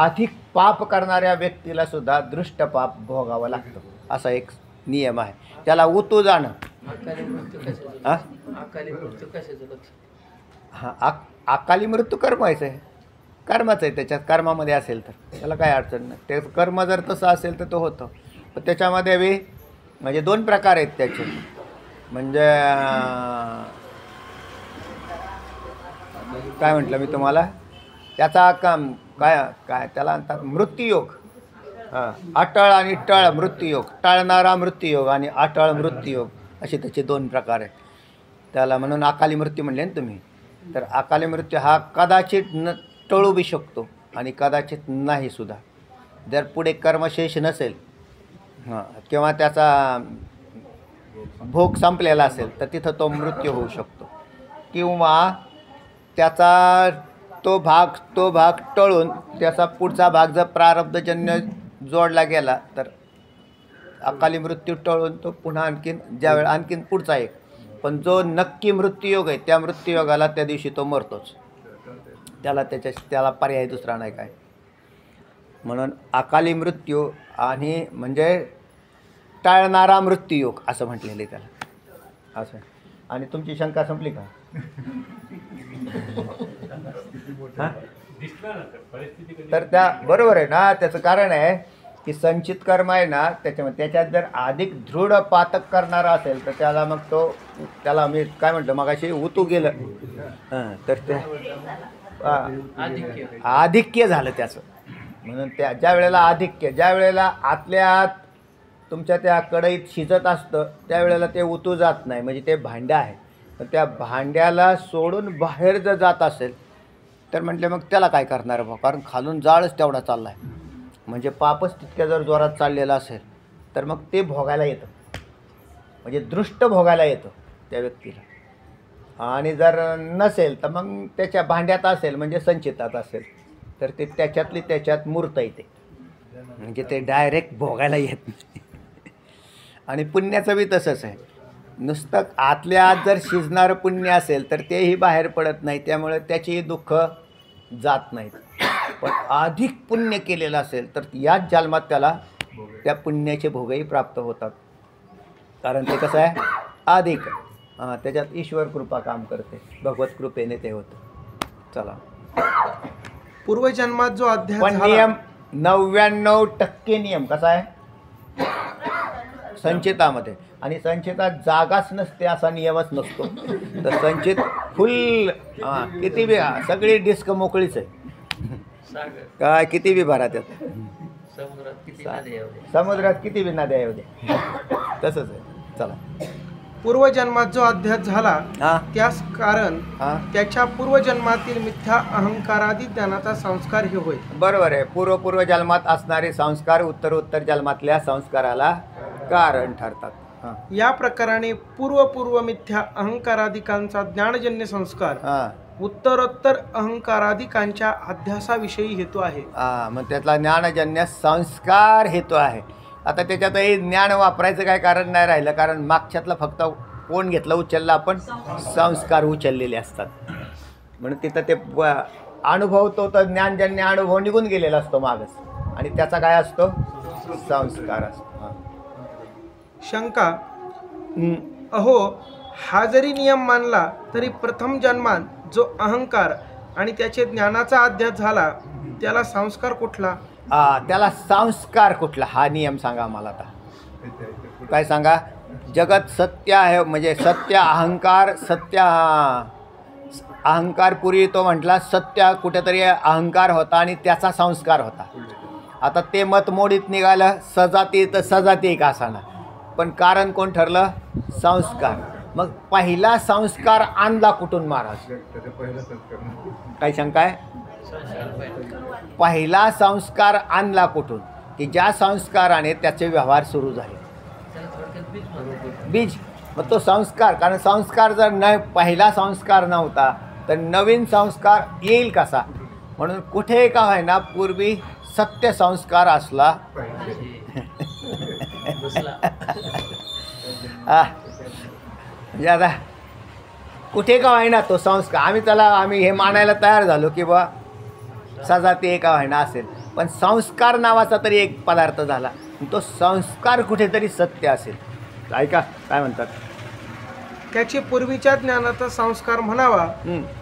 S1: अधिक पाप करणाऱ्या व्यक्तीलासुद्धा दृष्ट पाप भोगावं लागतं. असा एक नियम आहे. त्याला उतू जाणं. हां, अकाली मृत्यू कर्माचं आहे, कर्माचं आहे. त्याच्यात कर्मामध्ये असेल तर त्याला काय अडचण नाही. ते कर्म जर तसं असेल तर तो होतं. पण त्याच्यामध्ये बी म्हणजे 2 प्रकार आहेत त्याचे. म्हणजे काय म्हटलं मी तुम्हाला, त्याचा काय त्याला म्हणतात मृत्यूयोग. हां, अटळ आणि टळ मृत्यूयोग, टळणारा मृत्यूयोग आणि अटळ मृत्यूयोग, असे त्याचे 2 प्रकार आहेत. त्याला म्हणून अकाली मृत्यू म्हणले ना तुम्ही. तर अकाली मृत्यू हा कदाचित टळू बी शकतो आणि कदाचित नाही सुद्धा. जर पुढे कर्मशेष नसेल किंवा त्याचा भोग संपलेला असेल तर तिथं तो मृत्यू होऊ शकतो. किंवा त्याचा तो भाग टळून त्याचा पुढचा भाग जर प्रारब्धजन्य जोडला गेला तर अकाली मृत्यू टळून तो पुन्हा आणखीन पुढचा एक. पण जो नक्की मृत्यूयोग आहे त्या मृत्यूयोगाला त्या दिवशी तो मरतोच. त्याला पर्याय दुसरा नाही काय. म्हणून अकाली मृत्यू आणि म्हणजे टाळणारा मृत्यूयोग असं म्हटलेलं आहे त्याला. असं. आणि तुमची शंका संपली का? तर त्या बरोबर आहे ना. त्याचं कारण आहे की संचित कर्म आहे ना, त्याच्यात जर अधिक दृढ पातक करणारा असेल तर त्याला मग त्याला मी काय म्हटलं मगाशी उतू गेलं. तर ते आधिक्य झालं त्याचं. म्हणून ज्या वेळेला आधिक्य, ज्या वेळेला आतल्या आत तुमच्या त्या कढईत शिजत असतं त्यावेळेला ते उतू जात नाही, म्हणजे ते भांडं आहे. तर त्या भांड्याला सोडून बाहेर जर जात असेल तर म्हटलं मग त्याला काय करणार बा, कारण खालून जाळच तेवढा चालला आहे. म्हणजे पापच तितक्या जर जोरात चाललेला असेल तर मग ते भोगायला येतं, म्हणजे दृष्ट भोगायला येतं त्या व्यक्तीला. आणि जर नसेल तर मग त्याच्या भांड्यात असेल म्हणजे संचितात असेल तर ते त्याच्यातली त्याच्यात मूर्त येते, म्हणजे ते डायरेक्ट भोगायला येत नाही. आणि पुण्याचं बी तसंच आहे. नुसतं आतल्या आत जर शिजणारं पुण्य असेल तर तेही बाहेर पडत नाही, त्यामुळे त्याचीही दुःख जात नाहीत. पण अधिक पुण्य केलेलं असेल तर याच जन्मात त्याला त्या पुण्याचे भोगही प्राप्त होतात, कारण ते कसं आहे अधिक. त्याच्यात ईश्वर कृपा काम करते, भगवत कृपेने ते होतं. चला,
S4: पूर्वजन्मात जो अध्याय
S1: पण
S4: झाला,
S1: नियम 99% नियम कसा आहे संचितामध्ये. आणि संचितात जागाच नसते असा नियमच नसतो. तर संचित फुल किती बी सगळी डिस्क मोकळीच आहे, काय किती बी भरा त्यात, समुद्रात किती बी नद्या येऊ दे, तसंच आहे. चला,
S4: पूर्वजन्मात जो अध्याय झाला
S1: हां
S4: त्यास कारण
S1: हां
S4: त्याच्या पूर्वजन्मातील मिथ्या अहंकारादी ज्ञानाचा संस्कार हे होय.
S1: बरोबर आहे. पूर्व जन्मात असणारे संस्कार उत्तर जन्मातल्या संस्काराला कारण ठरतात. हां
S4: या प्रकाराने पूर्व मिथ्या अहंकाराधिकांचा ज्ञानजन्य संस्कार
S1: हां
S4: उत्तरोत्तर अहंकाराधिकांच्या अध्यासाविषयी हेतू आहे.
S1: मग त्यातला ज्ञानजन्य संस्कार हेतू आहे. आता त्याच्यातही ज्ञान वापरायचं काय कारण नाही राहिलं, कारण मागच्यातलं फक्त कोण घेतलं उचललं आपण, संस्कार उचललेले असतात. म्हणून तिथं ते अनुभवतो तर ज्ञानजन्य अनुभव निघून गेलेला असतो मागच, आणि त्याचा काय असतो संस्कार असतो.
S4: शंका, अहो हा जरी नियम मानला तरी प्रथम जन्मात जो अहंकार आणि त्याचे ज्ञानाचा अध्याय झाला त्याला संस्कार कुठला?
S1: त्याला संस्कार कुठला हा नियम सांगा मला. आता काय सांगा? जगत सत्य आहे, म्हणजे सत्य अहंकार, सत्य अहंकार पूर्वी तो म्हटला सत्य कुठेतरी अहंकार होता आणि त्याचा संस्कार होता. आता ते मत मोडीत निघालं, सजाती तर सजाती का असाना, पण कारण कोण ठरलं? संस्कार. मग पहिला संस्कार आणला कुठून महाराज? काही शंका आहे? पहिला संस्कार आणला कुठून की ज्या संस्काराने त्याचे व्यवहार सुरू झाले? बीज. मग तो संस्कार, कारण संस्कार जर न पहिला संस्कार नव्हता तर नवीन संस्कार येईल कसा? म्हणून कुठे का व्हायना पूर्वी सत्य संस्कार असला म्हणजे आता कुठे का व्हायना तो संस्कार आम्ही हे मानायला तयार झालो की बा सजाती का व्हायना असेल, पण संस्कार नावाचा तरी एक पदार्थ झाला, तो संस्कार कुठेतरी सत्य असेल. ऐका काय म्हणतात,
S4: त्याचे पूर्वीच्या ज्ञानाचा संस्कार म्हणावा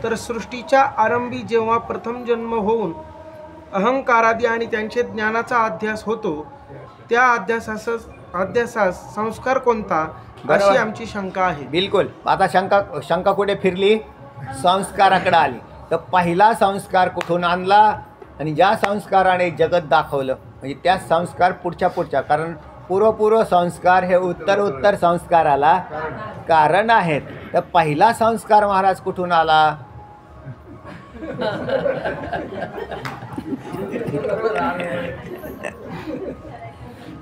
S4: तर सृष्टीच्या आरंभी जेव्हा प्रथम जन्म होऊन अहंकारादी आणि त्यांचे ज्ञानाचा अध्यास होतो त्या अध्यासास संस्कार कोणता, अशी आमची शंका आहे.
S1: बिलकुल. आता शंका कुठे फिरली? संस्काराकडे आली. तर पहिला संस्कार कुठून आणला आणि ज्या संस्काराने जगत दाखवलं, म्हणजे त्या संस्कार पुढच्या, कारण पूर्व संस्कार हे उत्तर संस्काराला कारण आहेत. तर पहिला संस्कार महाराज कुठून आला?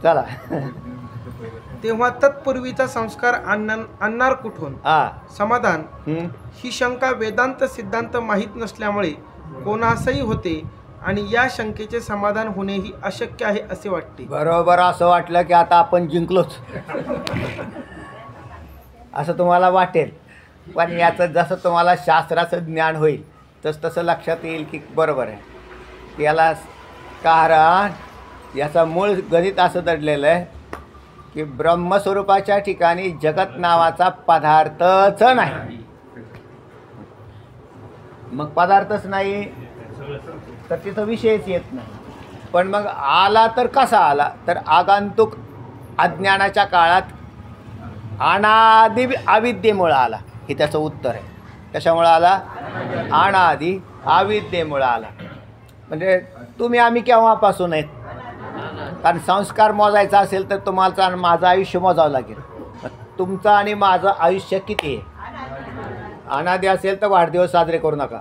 S1: चला,
S4: तेव्हा तत्पूर्वीचा संस्कार आणणार कुठून? समाधान, ही शंका वेदांत सिद्धांत माहीत नसल्यामुळे कोणासही होते आणि या शंकेचे समाधान होणेही अशक्य आहे असे वाटते.
S1: बरोबर. असं वाटलं की आता आपण जिंकलोच असं तुम्हाला वाटेल, पण याचं जसं तुम्हाला शास्त्राचं ज्ञान होईल तसं लक्षात येईल की बरोबर आहे. याला कारण याचा मूळ गणित असं दडलेलं आहे की ब्रह्मस्वरूपाच्या ठिकाणी जगत नावाचा पदार्थच नाही. मग पदार्थच नाही तर तिथं विषयच येत नाही. पण मग आला तर कसा आला? तर आगंतुक अज्ञानाच्या काळात अनादि अविद्येमुळं आला, हे त्याचं उत्तर आहे. कशामुळं आला? अनादि अविद्येमुळं आला. म्हणजे तुम्ही आम्ही केव्हापासून आहेत? कारण संस्कार मोजायचा असेल तर तुम्हाला आणि माझं आयुष्य मोजावं लागेल. तुमचं आणि माझं आयुष्य किती आहे? अनादी असेल तर वाढदिवस साजरे करू नका.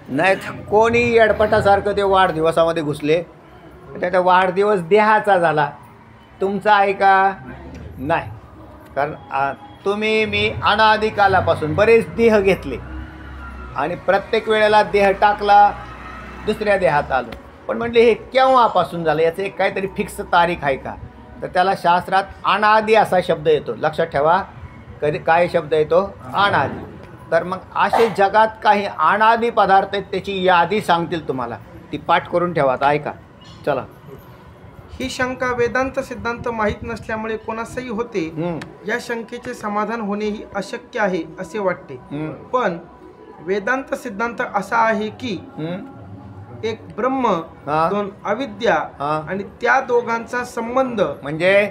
S1: नाही कोणी येडपटासारखं ते वाढदिवसामध्ये घुसले, त्याचा वाढदिवस देहाचा झाला, तुमचा आहे का? नाही. कारण तुम्ही मी अनादी कालापासून बरेच देह घेतले आणि प्रत्येक वेळेला देह टाकला, दुसऱ्या देहात आलो. पण म्हटले हे केव्हापासून झालं, याचं एक काहीतरी फिक्स तारीख आहे का? तर त्याला शास्त्रात अनादी असा शब्द येतो. लक्षात ठेवा, कधी काय शब्द येतो? अनादी. तर मग असे जगात काही अनादी पदार्थ आहेत, त्याची यादी सांगतील तुम्हाला, ती पाठ करून ठेवा. आता ऐका. चला.
S4: ही शंका वेदांत सिद्धांत माहीत नसल्यामुळे कोणासही होते. या शंकेचे समाधान होणे ही अशक्य आहे असे वाटते. पण वेदांत सिद्धांत असा आहे की एक ब्रह्म, दोन अविद्या आणि त्या दोघांचा संबंध. म्हणजे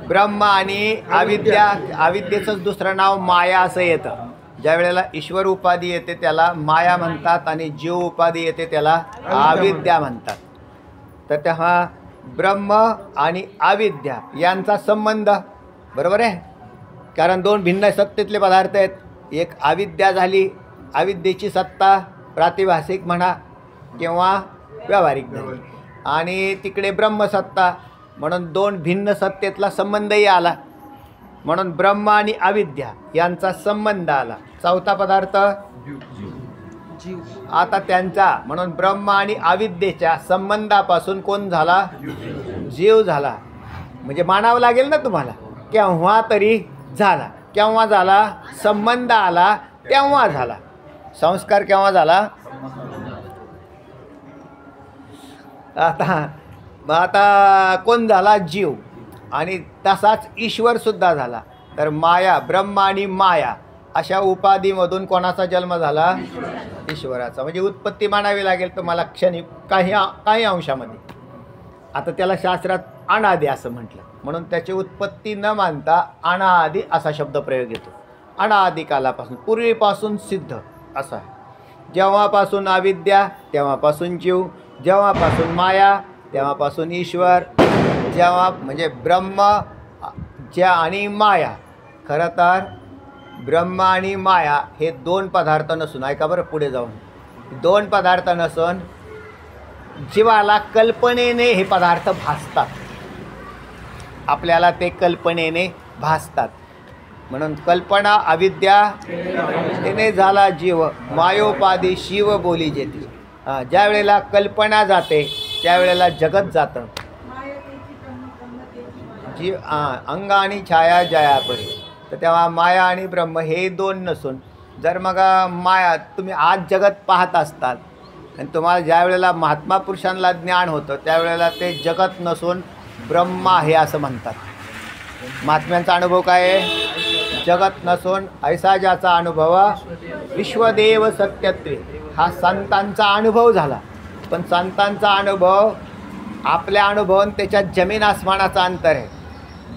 S4: ब्रह्म आणि अविद्या, अविद्येचं दुसरं नाव माया असं येतं. ज्या वेळेला ईश्वर उपाधी येते त्याला माया म्हणतात आणि जीव उपाधी येते त्याला अविद्या म्हणतात. तर तेव्हा ब्रह्म आणि अविद्या यांचा संबंध बरोबर आहे, कारण दोन भिन्न सत्तेतले पदार्थ आहेत. एक अविद्या झाली, अविद्येची सत्ता प्रातिभासिक म्हणा किंवा व्यावहारिक झाली, आणि तिकडे ब्रह्मसत्ता, म्हणून दोन भिन्न सत्तेतला संबंधही आला. म्हणून ब्रह्म आणि अविद्या यांचा संबंध आला. चौथा पदार्थ जीव. आता त्यांचा, म्हणून ब्रह्म आणि अविद्येच्या संबंधापासून कोण झाला? जीव झाला. म्हणजे मानावं लागेल ना तुम्हाला, केव्हा तरी झाला. केव्हा झाला? संबंध आला तेव्हा झाला. संस्कार केव्हा झाला? आता कोण झाला? जीव. आणि तसाच ईश्वरसुद्धा झाला. तर माया, ब्रह्म आणि माया अशा उपाधीमधून कोणाचा जन्म झाला? ईश्वराचा. म्हणजे उत्पत्ती मानावी लागेल तुम्हाला क्षणी काही अंशामध्ये. आता त्याला शास्त्रात अनादी असं म्हटलं, म्हणून त्याची उत्पत्ती न मानता अनादी असा शब्द प्रयोग येतो. अनादी कालापासून, पूर्वीपासून सिद्ध असा आहे. जेव्हापासून अविद्या तेव्हापासून जीव, जेव्हापासून माया तेव्हापासून ईश्वर, जेव्हा म्हणजे ब्रह्म ज्या आणि माया. खरं तर ब्रह्म आणि माया हे दोन पदार्थ नसून, ऐका बरं पुढे जाऊन, दोन पदार्थ नसून जीवाला कल्पनेने हे पदार्थ भासतात. आपल्याला ते कल्पनेने भासतात. म्हणून कल्पना अविद्या तेने झाला जीव, मायोपाधी शिव बोली जेते. ज्या वेळेला कल्पना जाते त्यावेळेला जगत जातं. जीव अंग आणि छाया जयापरी. तर तेव्हा माया आणि ब्रह्म हे दोन नसून, जर मग माया तुम्ही आज जगत पाहत असतात आणि तुम्हाला ज्या वेळेला महात्मा पुरुषांना ज्ञान होतं त्यावेळेला ते जगत नसून ब्रह्म आहे असं म्हणतात. महात्म्यांचा अनुभव काय आहे? जगत नसून ऐसा ज्याचा अनुभव विश्वदेव सत्यत्वे. हा संतांचा अनुभव झाला. पण संतांचा अनुभव आपल्या अनुभव आणि त्याच्यात जमीन आसमानाचा अंतर आहे.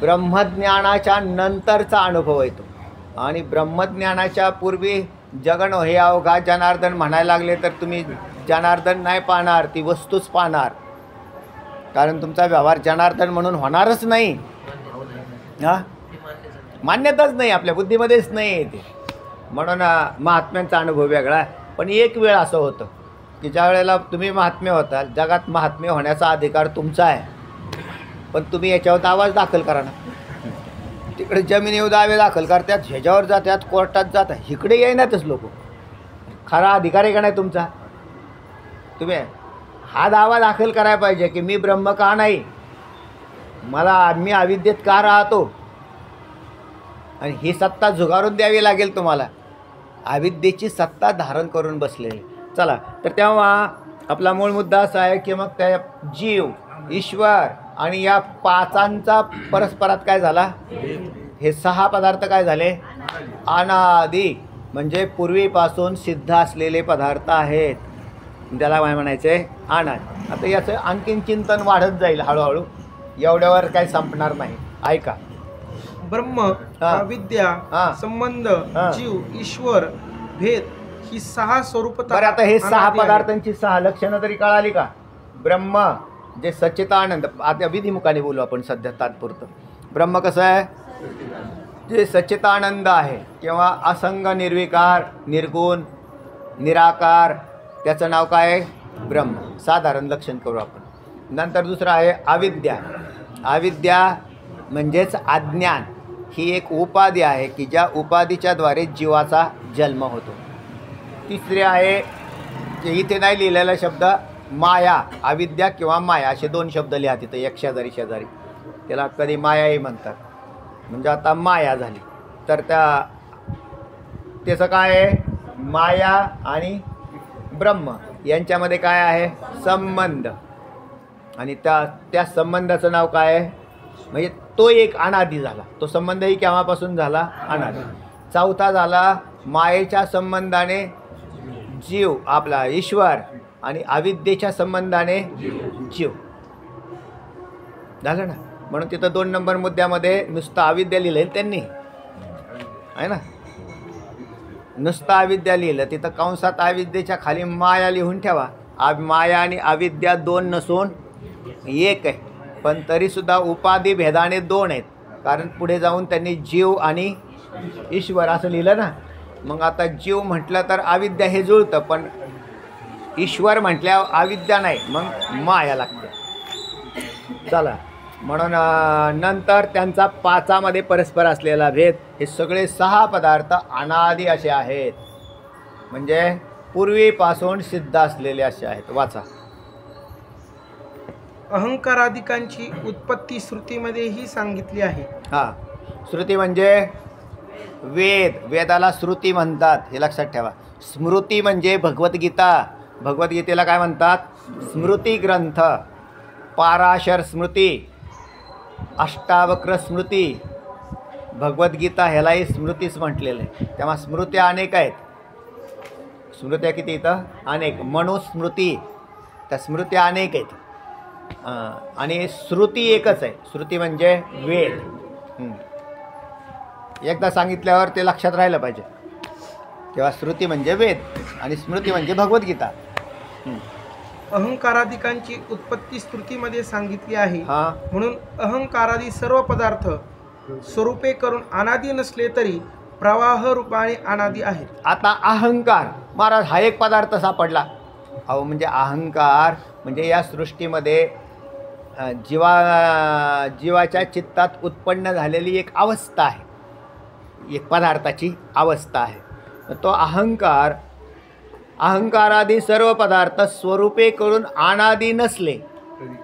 S4: ब्रह्मज्ञानाच्या नंतरचा अनुभव येतो. आणि ब्रह्मज्ञानाच्या पूर्वी जगन हे अवघा जनार्दन म्हणायला लागले तर तुम्ही जनार्दन नाही पाहणार, ती वस्तूच पाहणार. कारण तुमचा व्यवहार जनार्दन म्हणून होणारच नाही. हां, मान्यताच नाही, आपल्या बुद्धीमध्येच नाही येते. म्हणून महात्म्यांचा अनुभव वेगळा आहे. पण एक वेळ असं होतं की ज्या वेळेला तुम्ही महात्म्य होताल, जगात महात्म्य होण्याचा अधिकार तुमचा आहे, पण तुम्ही याच्यावर दावा दाखल करा ना. तिकडे जमिनीवर दावे दाखल करतात, ह्याच्यावर जातात, कोर्टात जातात, इकडे येईनातच लोक. खरा अधिकार आहे का नाही तुमचा? तुम्ही हा दावा दाखल करायला पाहिजे की मी ब्रह्म का नाही, मी अविद्येत का राहतो, आणि ही सत्ता झुगारून द्यावी लागेल तुम्हाला. अविद्येची सत्ता धारण करून बसलेली. चला, तर तेव्हा आपला मूळ मुद्दा असा आहे की मग त्या जीव, ईश्वर आणि या पाचांचा परस्परात काय झाला? हे सहा पदार्थ काय झाले? अनादी, म्हणजे पूर्वीपासून सिद्ध असलेले पदार्थ आहेत. त्याला काय म्हणायचे? अनादी. आता याचं आणखीन चिंतन वाढत जाईल हळूहळू, एवढ्यावर काही संपणार नाही. ऐका. ब्रह्म, विद्या, संबंध, जीव, ईश्वर, भेद ही सहा स्वरूप.
S1: बरं, आता हे सहा पदार्थांची सहा लक्षणं तरी कळाली का? ब्रह्म, जे सच्चिदानंद, आता विधिमुखाने बोलू आपण सध्या तात्पुरतं. ब्रह्म कसं आहे? जे सच्चिदानंद आहे किंवा असंग, निर्विकार, निर्गुण, निराकार, त्याचं नाव काय आहे? ब्रह्म. साधारण लक्षण करू आपण. नंतर दुसरं आहे अविद्या. अविद्या म्हणजेच अज्ञान. ही एक उपाधी आहे की ज्या उपाधीच्याद्वारे जीवाचा जन्म होतो. तिसरे आहे जे इथे नाही लिहिलेला शब्द माया. अविद्या किंवा माया असे दोन शब्द लिहा तिथं एक शेजारी शेजारी. त्याला कधी मायाही म्हणतात. म्हणजे आता माया झाली तर त्याचं काय आहे? माया आणि ब्रह्म यांच्यामध्ये काय आहे? संबंध. आणि त्या संबंधाचं नाव काय आहे? म्हणजे तो एक अनादी झाला. तो संबंधही केव्हापासून झाला? अनादी. चौथा झाला मायेच्या संबंधाने जीव आपला ईश्वर आणि अविद्येच्या संबंधाने जीव झालं ना. म्हणून तिथं 2 नंबर मुद्द्यामध्ये नुसतं अविद्या लिहिलं त्यांनी आहे ना. नुसतं अविद्या लिहिलं, तिथं कंसात अविद्येच्या खाली माया लिहून ठेवा. माया आणि अविद्या 2 नसून 1 आहे. पण तरीसुद्धा उपाधी भेदाने 2 आहेत. कारण पुढे जाऊन त्यांनी जीव आणि ईश्वर असं लिहिलं ना. मग आता जीव म्हटलं तर अविद्या हे जुळतं, पण ईश्वर म्हटल्यावर अविद्या नाही, मग माया लागते. चला, म्हणून नंतर त्यांचा 5मध्ये परस्पर असलेला भेद. हे सगळे 6 पदार्थ अनादी असे आहेत. म्हणजे पूर्वीपासून सिद्ध असलेले असे आहेत. वाचा.
S4: अहंकारादिकांची उत्पत्ती श्रुतीमध्येही सांगितली आहे.
S1: हां, श्रुती म्हणजे वेद. वेदाला श्रुती म्हणतात, हे लक्षात ठेवा. स्मृती म्हणजे भगवद्गीता. भगवद्गीतेला काय म्हणतात? स्मृती ग्रंथ. पाराशर स्मृती, अष्टावक्र स्मृती, भगवद्गीता ह्यालाही स्मृतीच म्हटलेलं आहे. तेव्हा स्मृत्या अनेक आहेत. स्मृत्या किती इथं? अनेक. मनुस्मृती, त्या स्मृत्या अनेक आहेत. आणि श्रुती एकच आहे. श्रुती म्हणजे वेद. एकदा सांगितल्यावर ते लक्षात राहिलं पाहिजे. तेव्हा श्रुती म्हणजे वेद आणि स्मृती म्हणजे भगवद्गीता.
S4: अहंकारादिकांची उत्पत्ती श्रुतीमध्ये सांगितली आहे.
S1: हां,
S4: म्हणून अहंकारादी सर्व पदार्थ स्वरूपे करून अनादी नसले तरी प्रवाह रूपाने अनादी आहेत.
S1: आता अहंकार महाराज हा एक पदार्थ सापडला. अहो, म्हणजे अहंकार म्हणजे या सृष्टीमध्ये जीवाच्या चित्तात उत्पन्न झालेली एक अवस्था आहे. एक पदार्थाची अवस्था आहे. तो अहंकारादी सर्व पदार्थ स्वरूपे करून अनादी नसले,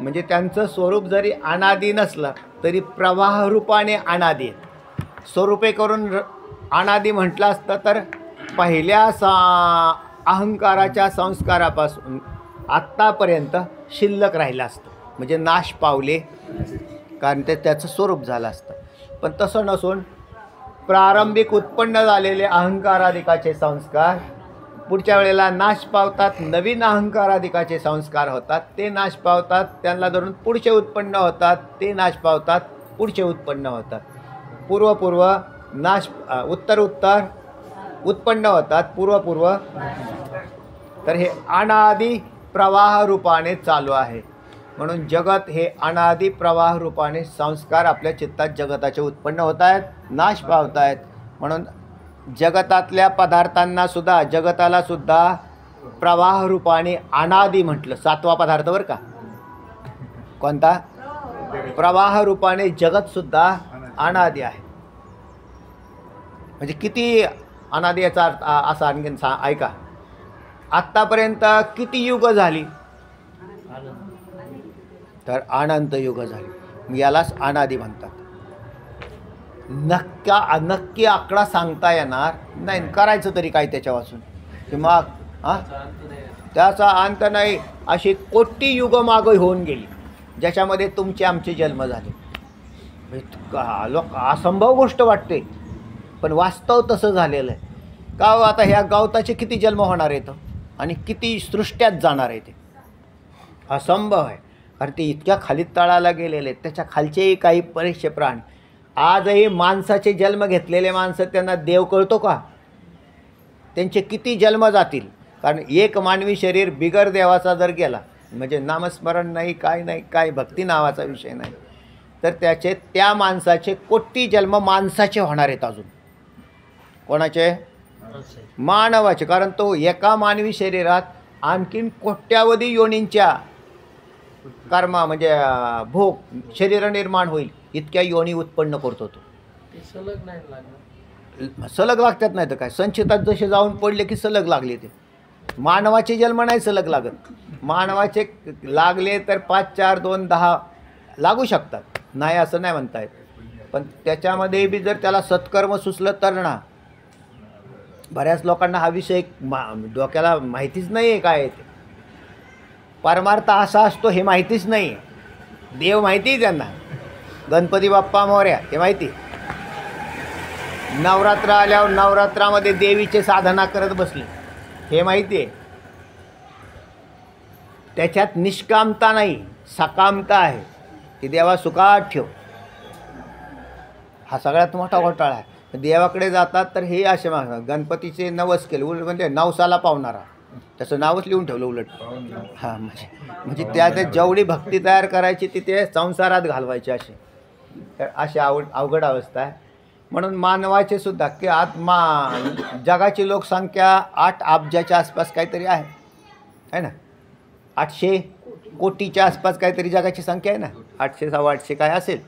S1: म्हणजे त्यांचं स्वरूप जरी अनादी नसलं तरी प्रवाह रूपाने अनादी आहेत. स्वरूपे करून अनादी म्हटलं असतं तर पहिल्या अहंकाराच्या संस्कारापासून आत्तापर्यंत शिल्लक राहिलं असतं. म्हणजे नाश पावले, कारण त्याचं स्वरूप झालं असतं. पण तसं नसून प्रारंभिक उत्पन्न झालेले अहंकाराधिकाचे संस्कार पुढच्या वेळेला नाश पावतात. नवीन अहंकाराधिकाचे संस्कार होतात, ते नाश पावतात. त्यांना धरून पुढचे उत्पन्न होतात, ते नाश पावतात. पुढचे उत्पन्न होतात. पूर्व नाश, उत्तर उत्पन्न होतात. पूर्व. तर हे अनादी प्रवाह रूपाने चालू आहे. म्हणून जगत हे अनादी प्रवाह रूपाने संस्कार आपल्या चित्तात जगताचे उत्पन्न होत आहेत, नाश पावत आहेत. म्हणून जगतातल्या पदार्थांना सुद्धा, जगताला सुद्धा प्रवाह रूपाने अनादी म्हटलं. 7वा पदार्थ बरं का. कोणता? प्रवाह रूपाने जगतसुद्धा अनादी आहे. म्हणजे किती अनादी याचा अर्थ असा आणखीन ऐका. आत्तापर्यंत किती युग झाली? तर अनंत युग झाली. यालाच अनादी म्हणतात. नक्की आकडा सांगता येणार नाही. करायचं तरी काय त्याच्या वाचून की मग त्याचा अंत नाही. अशी कोटी युग मागं होऊन गेली ज्याच्यामध्ये तुमचे आमचे जन्म झाले. लोक असंभव गोष्ट वाटते, पण वास्तव तसं झालेलं आहे. का हो, आता ह्या गवताचे किती जन्म होणार आहेत आणि किती सृष्ट्यात जाणार आहे ते असंभव आहे. कारण ते इतक्या खाली तळाला गेलेले आहेत. त्याच्या खालचेही काही बरेचसे प्राणी. आजही माणसाचे जन्म घेतलेले माणसं, त्यांना देव कळतो का? त्यांचे किती जन्म जातील. कारण एक मानवी शरीर बिगर देवाचा जर गेला म्हणजे नामस्मरण नाही, काय नाही, काय भक्ती नावाचा विषय नाही, तर त्या माणसाचे कोटी जन्म माणसाचे होणार आहेत अजून. कोणाचे? मानवाचे. कारण तो एका मानवी शरीरात आणखीन कोट्यावधी योनींच्या कर्मा म्हणजे भोग शरीर निर्माण होईल इतक्या योनी उत्पन्न करतो तो. सलग लागतात नाही तर काय, संचितात जसे जाऊन पडले की सलग लागले. ते मानवाचे जन्म नाही सलग लागत. मानवाचे लागले तर 5, 4, 2, 10 लागू शकतात, नाही असं नाही म्हणता येत. पण त्याच्यामध्ये बी जर त्याला सत्कर्म सुचलं तर ना. बऱ्याच लोकांना हा विषय डोक्याला माहितीच नाही आहे काय ते. परमार्थ असा असतो हे माहितीच नाही आहे. देव माहिती आहे त्यांना, गणपती बाप्पा मोरया हे माहिती. नवरात्र आल्यावर नवरात्रामध्ये देवीचे साधना करत बसले हे माहिती आहे. त्याच्यात निष्कामता नाही, सकामता आहे की देवा सुखात ठेव. हा सगळ्यात मोठा घोटाळा आहे. देवाकडे जातात तर हे असे मागतात. गणपतीचे नवस केले उलट म्हणजे नवसाला पावणारा, त्याचं नावच लिहून ठेवलं उलट. हां म्हणजे त्या जेवढी भक्ती तयार करायची ती ते संसारात घालवायची अशी. तर अशी अवघड अवस्था आहे. म्हणून मानवाचे सुद्धा की जगाची लोकसंख्या 8 अब्जाच्या आसपास काहीतरी आहे ना. 800 कोटीच्या आसपास काहीतरी जगाची संख्या आहे ना. 800 800 काय असेल.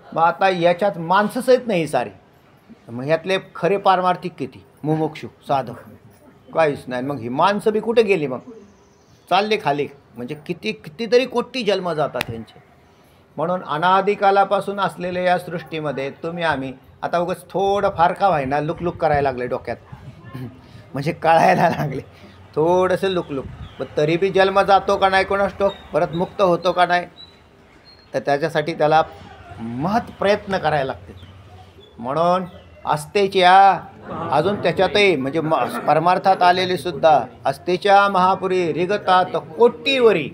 S1: मग आता याच्यात माणसंच आहेत नाही सारे. मग ह्यातले खरे पारमार्थिक किती, मुमुक्षू साधक काहीच नाही. मग ही माणसं बी कुठे गेली, मग चालले खाली. म्हणजे कितीतरी कोटी जन्म जातात त्यांचे. म्हणून अनादिकालापासून असलेल्या या सृष्टीमध्ये तुम्ही आम्ही आता उगाच थोडं फार का व्हायना लुकलुक करायला लागले डोक्यात. म्हणजे कळायला लागले थोडंसं लुकलुक. पण तरी बी जन्म जातो का नाही कोणास ठाऊक, परत मुक्त होतो का नाही, तर त्याच्यासाठी त्याला महत् प्रयत्न करायला लागते. म्हणून अस्तेच्या अजून त्याच्यातही म्हणजे परमार्थात आलेले सुद्धा अस्तेच्या महापुरी रिगतात कोटीवरी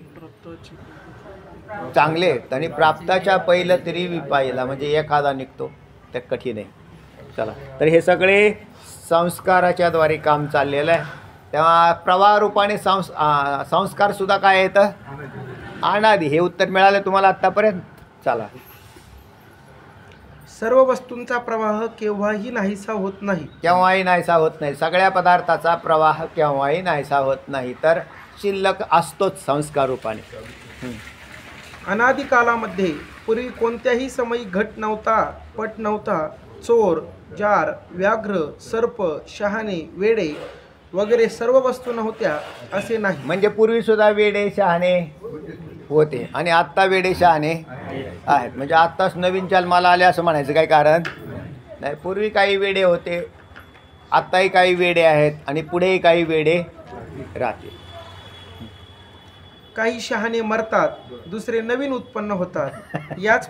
S1: चांगले आणि प्राप्ताच्या पहिलं तरी विपायला म्हणजे एखादा निघतो ते कठीण आहे. चला, तर हे सगळे संस्काराच्या द्वारे काम चाललेलं आहे. तेव्हा प्रवाह रूपाने संस्कारसुद्धा काय येतं, अनादी. हे उत्तर मिळालं तुम्हाला आत्तापर्यंत. चला,
S4: सर्व वस्तूंचा प्रवाह केव्हाही नाहीसा होत नाही.
S1: केव्हाही नाहीसा होत नाही. सगळ्या पदार्थाचा प्रवाह केव्हाही नाहीसा होत नाही, तर शिल्लक असतोच संस्कार रूपाने.
S4: अनादी कालामध्ये पूर्वी कोणत्याही समयी घट नव्हता, पट नव्हता, चोर, जार, व्याघ्र, सर्प, शहाणे, वेडे वगैरे सर्व वस्तू नव्हत्या असे नाही.
S1: म्हणजे पूर्वीसुद्धा वेडे शहाणे होते आणि आत्ता वेडे शहाणे आहेत. म्हणजे आत्ताच नवीन जन्माला आले असं म्हणायचं काही कारण नाही. पूर्वी काही वेडे होते, आत्ताही काही वेडे आहेत आणि पुढेही काही वेडे राहतील.
S4: काही शहाणे मरतात, दुसरे नवीन उत्पन्न होतात. याच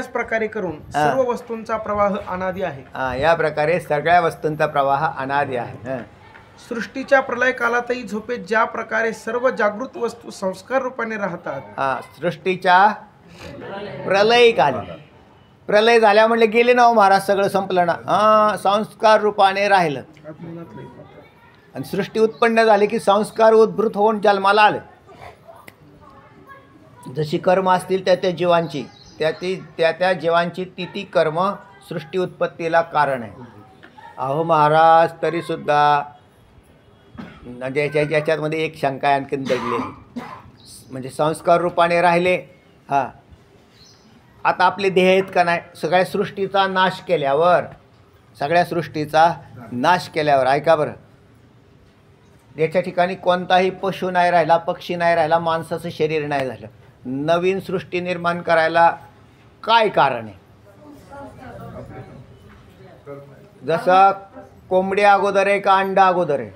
S4: प्रकारे करून सर्व वस्तूंचा प्रवाह अनादी आहे.
S1: या प्रकारे सगळ्या वस्तूंचा प्रवाह अनादी आहे.
S4: सृष्टीच्या प्रलय कालातही झोपेत ज्या प्रकारे सर्व जागृत वस्तू संस्कार रूपाने राहतात.
S1: सृष्टीच्या प्रलय काली, प्रलय झाल्या म्हणले गेले ना महाराज, सगळं संपलं ना. संस्कार रूपाने राहिलं. आणि सृष्टी उत्पन्न झाली की संस्कार उद्भूत होऊन जन्माला आले. जशी कर्म असतील त्या जीवांची, त्या जीवांची ती कर्म सृष्टी उत्पत्तीला कारण आहे. अहो महाराज, तरीसुद्धा ज्याच्यामध्ये एक शंका आणखीन दडली, म्हणजे संस्कार रूपाने राहिले. आता आपले देह आहेत का नाही, सगळ्या सृष्टीचा नाश केल्यावर ऐका बरं, याच्या ठिकाणी कोणताही पशु नाही राहिला, पक्षी नाही राहिला, माणसाचं शरीर नाही झालं. नवीन सृष्टी निर्माण करायला काय कारण आहे? जसं कोंबडी अगोदर आहे का अंडा अगोदर आहे?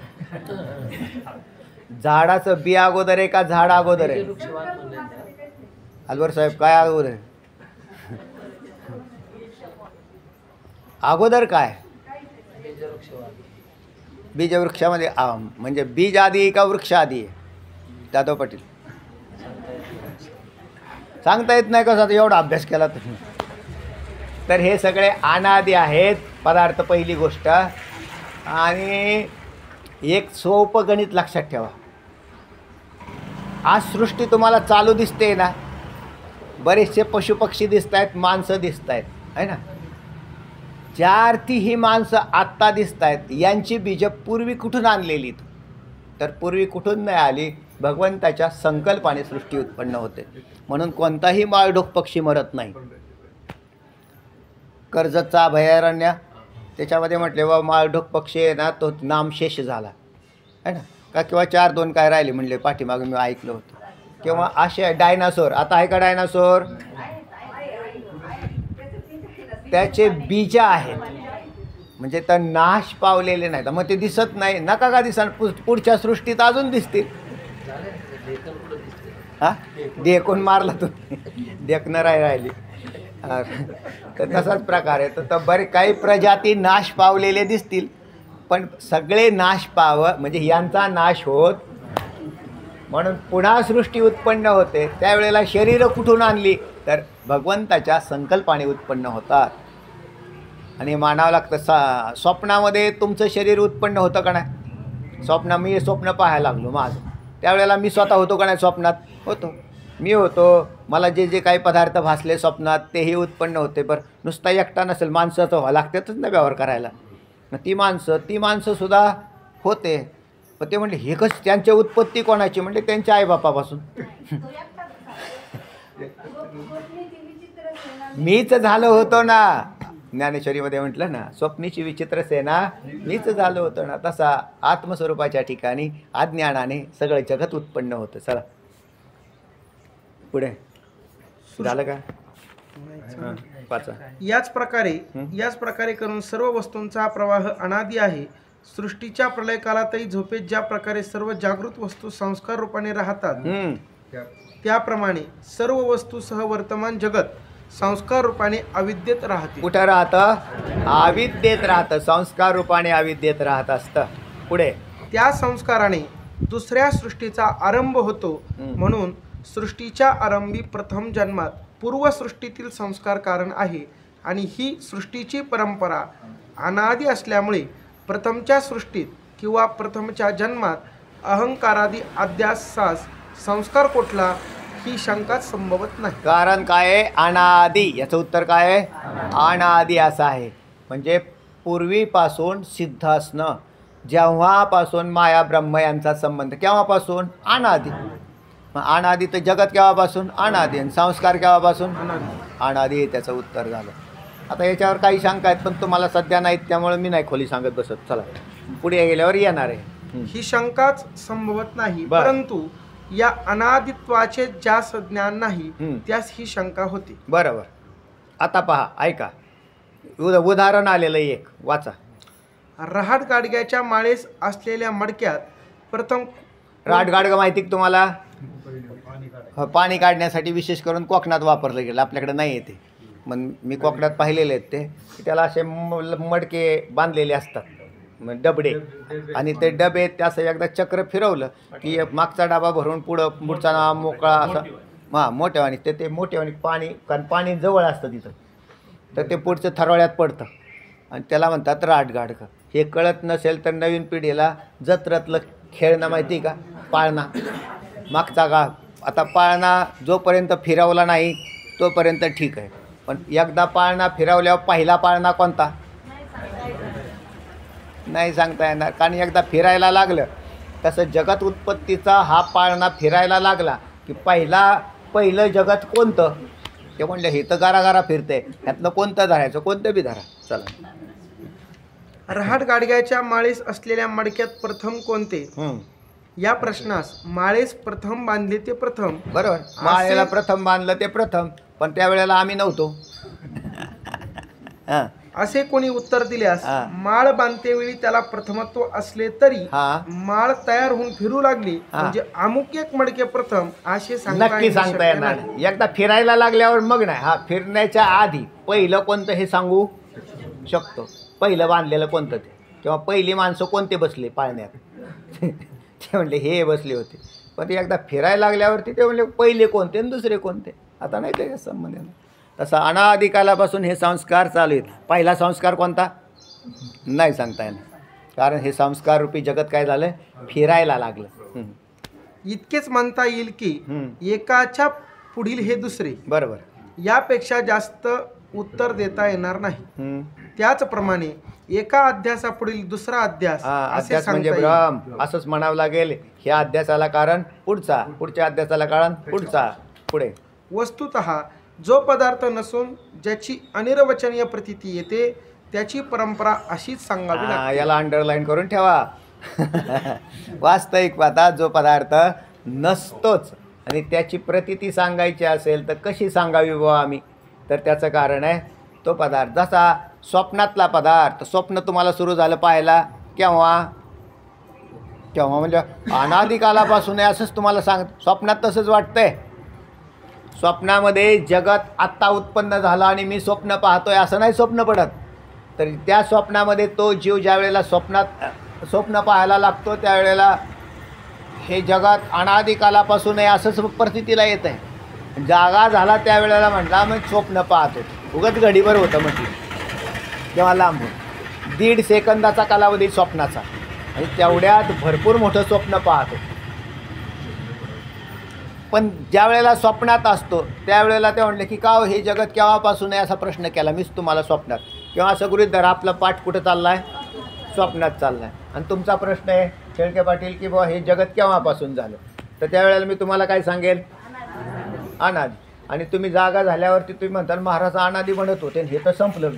S1: झाडाचं बी अगोदर आहे का झाड अगोदर आहे? अलवर साहेब, काय अगोदर आहे? अगोदर काय? बीजवृक्षामध्ये म्हणजे बीज आधी आहे का वृक्ष आधी आहे? जाधव पाटील सांगता येत नाही कसं, एवढा अभ्यास केला तुम्ही. तर हे सगळे अनादी आहेत पदार्थ, पहिली गोष्ट. आणि एक सोपं गणित लक्षात ठेवा, आज सृष्टी तुम्हाला चालू दिसते ना, बरेचसे पशुपक्षी दिसत आहेत, माणसं दिसत आहेत, आहे ना. ज्या अर्थी ही माणसं आत्ता दिसत आहेत, यांची बीजं पूर्वी कुठून आणलेली? तर पूर्वी कुठून नाही आली, भगवंताच्या संकल्पाने सृष्टी उत्पन्न होते. म्हणून कोणताही माळढोक पक्षी मरत नाही. कर्जतचा अभयारण्य त्याच्यामध्ये म्हटले व माळढोक पक्षी आहे ना, तो नामशेष झाला आहे ना, का किंवा 4-2 काय राहिले म्हणले पाठीमागे मी ऐकलं होतं. किंवा असे डायनासोर, आता आहे का डायनासोर? त्याचे बीज आहेत, म्हणजे तर नाश पावलेले नाहीत, मग ते दिसत नाही. नका का दिसा, पुढच्या सृष्टीत अजून दिसतील. हां, देखून मारला तुम्ही, देखणं राहिली. तर तसाच प्रकार आहे. तर बरे काही प्रजाती नाश पावलेले दिसतील, पण सगळे नाश पावं म्हणजे यांचा नाश होत. म्हणून पुन्हा सृष्टी उत्पन्न होते. त्यावेळेला शरीरं कुठून आणली? तर भगवंताच्या संकल्पाने उत्पन्न होतात. आणि मानावं लागतं. स्वप्नामध्ये तुमचं शरीर उत्पन्न होतं का नाही? मी स्वप्न पाहायला लागलो माझं, त्यावेळेला मी स्वतः होतो का नाही स्वप्नात? होतो, मी होतो. मला जे जे काही पदार्थ भासले स्वप्नात तेही उत्पन्न होते. बरं, नुसता एकटा नसेल, माणसाचं व्हावं लागतातच ना व्यवहार करायला. मग ती माणसंसुद्धा होते. पण ते म्हणले हे कसं, त्यांची उत्पत्ती कोणाची? म्हणजे त्यांच्या आईबापापासून. मीच झालो होतो ना, ज्ञानेश्वरीमध्ये म्हटलं ना, स्वप्नीची विचित्र सेना मीच झालो होतो ना. तसा आत्मस्वरूपाच्या ठिकाणी अज्ञानाने सगळं जगत उत्पन्न होतं. चला पुढे झालं का? पाचा.
S4: याच प्रकारे करून सर्व वस्तूंचा प्रवाह अनादी आहे. सृष्टीच्या प्रलय काळातही झोपेत ज्या प्रकारे सर्व जागृत वस्तू संस्कार रूपाने राहतात, त्याप्रमाणे सर्व वस्तूसह वर्तमान जगत संस्कार रूपाने अविद्येत राहते.
S1: कुठं राहतं? अविद्येत राहतं. संस्कार रूपाने अविद्येत राहत असतं. पुढे
S4: त्या संस्काराने दुसऱ्या सृष्टीचा आरंभ होतो. म्हणून सृष्टीच्या आरंभी प्रथम जन्मात पूर्वसृष्टीतील संस्कार कारण आहे. आणि ही सृष्टीची परंपरा अनादी असल्यामुळे प्रथमच्या सृष्टीत किंवा प्रथमच्या जन्मात अहंकारादी अध्यासास संस्कार कोठला ही शंकाच संभवत नाही.
S1: कारण काय आहे? अनादी. याचं उत्तर काय आहे? अनादी असं आहे. म्हणजे पूर्वीपासून सिद्ध असणं. जेव्हापासून माया ब्रह्म यांचा संबंध, केव्हापासून? अनादी. मग अनादी तर जगत केव्हापासून? अनादी. आणि संस्कार केव्हापासून? अनादी. त्याचं उत्तर झालं. आता याच्यावर काही शंका आहेत, पण तुम्हाला सध्या नाहीत, त्यामुळे मी नाही खोली सांगत बसत. चला पुढे गेल्यावर येणार आहे.
S4: ही शंकाच संभवत नाही. परंतु या अनादित्वाचे ज्यास ज्ञान नाही त्यास ही शंका होती.
S1: बरोबर. आता पहा, ऐका, उदाहरण आलेलं एक वाचा.
S4: रहाट गाडग्याच्या माळेस असलेल्या मडक्यात प्रथम.
S1: रहाट गाडगं माहिती का तुम्हाला? पाणी काढण्यासाठी विशेष करून कोकणात वापरलं गेलं, आपल्याकडे नाही येते. मग मी कोकणात पाहिलेले आहेत ते, त्याला असे मडके बांधलेले असतात, डबडे. आणि ते डबे त्याचं एकदा चक्र फिरवलं की मागचा डबा भरून पुढचा मोकळा असं मोठ्यावानी ते मोठ्यावानी पाणी, कारण पाणी जवळ असतं तिथं, तर ते पुढचं थरवळ्यात पडतं. आणि त्याला म्हणतात रहाट गाडगं. हे कळत नसेल तर नवीन पिढीला जत्रेतलं खेळणं माहिती का? पाळणा. मागचा का आता पाळणा जोपर्यंत फिरवला नाही तोपर्यंत ठीक आहे, पण एकदा पाळणा फिरवल्यावर पहिला पाळणा कोणता? नाही सांगता येणार, कारण एकदा फिरायला लागलं तसं जगत उत्पत्तीचा हा पाळणा फिरायला लागला की पहिलं जगत कोणतं? ते म्हणलं हे तर गारागारा फिरते, ह्यातनं कोणतं धरायचं? कोणतं बी धरा. चला.
S4: रहाट गाडग्याच्या माळेस असलेल्या मडक्यात प्रथम कोणते? या प्रश्नास माळेस प्रथम बांधले ते प्रथम.
S1: बरोबर. माळेला प्रथम बांधलं ते प्रथम, पण त्यावेळेला आम्ही नव्हतो.
S4: असे कोणी उत्तर दिल्यास माळ बांधतेवेळी त्याला प्रथमत्व असले तरी माळ तयार होऊन फिरू लागली म्हणजे अमुक एक मडके प्रथम असे
S1: नक्की सांगता येणार. एकदा फिरायला लागल्यावर मग नाही. फिरण्याच्या आधी पहिलं कोणतं हे सांगू शकतो. पहिलं बांधलेलं कोणतं ते, किंवा पहिली माणसं कोणते बसले पाळण्यात? ते म्हणले हे बसले होते. पण ते एकदा फिरायला लागल्यावरती ते म्हणले पहिले कोणते आणि दुसरे कोणते. आता नाही त्याच्या संबंध. तसा अनादिकालापासून हे संस्कार चालू आहेत. पहिला संस्कार कोणता? नाही सांगता येणार, कारण हे संस्कार रूपी जगत काय झालं? फिरायला लागलं.
S4: इतकेच म्हणता येईल की एकाच्या पुढील हे दुसरे,
S1: बरोबर,
S4: यापेक्षा जास्त उत्तर देता येणार नाही. त्याचप्रमाणे एका अध्यासापुढील दुसरा अध्यास असे
S1: अध्यास म्हणजे
S4: सांगता येईल.
S1: ब्रह्म असंच म्हणावं लागेल. ह्या अध्यासाला कारण पुढचा, पुढच्या अध्यासाला कारण पुढचा, पुढे.
S4: वस्तुतः जो पदार्थ नसून ज्याची अनिर्वचनीय प्रतीती येते त्याची परंपरा अशीच सांगावी लागते.
S1: याला अंडरलाईन करून ठेवा. वास्तविक पाहता जो पदार्थ नसतोच आणि त्याची प्रतीती सांगायची असेल तर कशी सांगावी बुवा आम्ही, तर त्याचं कारण आहे तो पदार्थ. जसा स्वप्नातला पदार्थ, स्वप्न तुम्हाला सुरू झालं पाहायला केव्हा केव्हा म्हणजे अनादिकालापासून आहे असंच तुम्हाला स्वप्नात तसंच वाटतंय. स्वप्नामध्ये जगत आत्ता उत्पन्न झालं आणि मी स्वप्न पाहतोय असं नाही स्वप्न पडत. तर त्या स्वप्नामध्ये तो जीव ज्या वेळेला स्वप्न पाहायला लागतो त्यावेळेला हे जगात अनादिकालापासून आहे असंच प्रतीतीला येत आहे. जागा झाला त्यावेळेला म्हटला मग स्वप्न पाहत होतो, उगाच घडीभर होतं म्हटलं किंवा लांबून 1.5 सेकंदाचा कालावधी स्वप्नाचा आणि तेवढ्यात भरपूर मोठं स्वप्न पाहतो. पण ज्या वेळेला स्वप्नात असतो त्यावेळेला ते म्हणले की का हे जगत केव्हापासून आहे असा प्रश्न केला मीच तुम्हाला स्वप्नात, किंवा असं गृहीत धरा आपला पाठ कुठं चालला आहे, स्वप्नात चालला आहे. आणि तुमचा प्रश्न आहे शेळके पाटील की बाबा हे जगत केव्हापासून झालं, तर त्यावेळेला मी तुम्हाला काय सांगेल अनादी. आणि तुम्ही जागा झाल्यावरती तुम्ही म्हणताल महाराज अनादी म्हणत होते हे तर संपलं.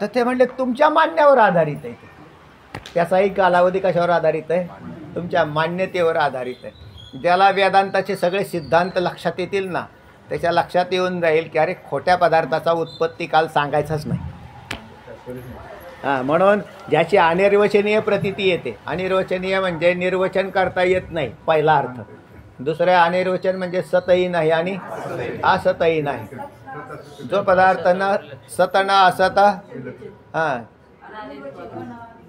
S1: तर ते म्हणले तुमच्या मान्यावर आधारित आहे. त्याचाही कालावधी कशावर आधारित आहे, तुमच्या मान्यतेवर आधारित आहे. ज्याला वेदांताचे सगळे सिद्धांत लक्षात येतील ना त्याच्या लक्षात येऊन जाईल की अरे खोट्या पदार्थाचा उत्पत्ती काल सांगायचाच नाही. म्हणून ज्याची अनिर्वचनीय प्रतीती येते, अनिर्वचनीय म्हणजे निर्वचन करता येत नाही पहिला अर्थ. दुसरं अनिर्वचन म्हणजे सतही नाही आणि असतही नाही. जो पदार्थ न सत न असत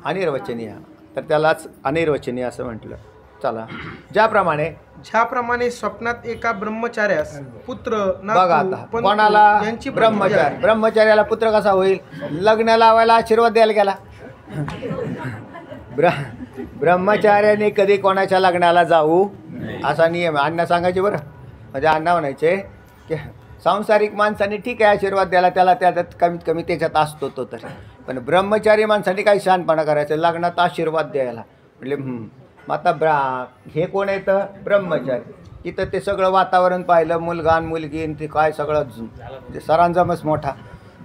S1: अनिर्वचनीय तर त्यालाच अनिर्वचनीय असं म्हटलं. चला, ज्याप्रमाणे
S4: स्वप्नात एका ब्रह्मचार्यास पुत्र
S1: बघा आता कोणाला
S4: यांची
S1: ब्रह्मचार्याला पुत्र कसा होईल, लग्न लावायला आशीर्वाद द्यायला गेला. ब्रह्मचार्याने कधी कोणाच्या लग्नाला जाऊ असा नियम अण्णा सांगायचे बरं. म्हणजे अण्णा म्हणायचे की सांसारिक माणसाने ठीक आहे आशीर्वाद द्यायला, त्याला त्याच्यात कमीत कमी त्याच्यात असतो तो तरी, पण ब्रह्मचारी माणसाने काही शहाणपणा करायचं लग्नात आशीर्वाद द्यायला. म्हटले मग आता हे कोण येतं ब्रह्मचारी. तिथं ते सगळं वातावरण पाहिलं, मुलगा आणि मुलगी ते काय सगळं ते सरांजामच मोठा.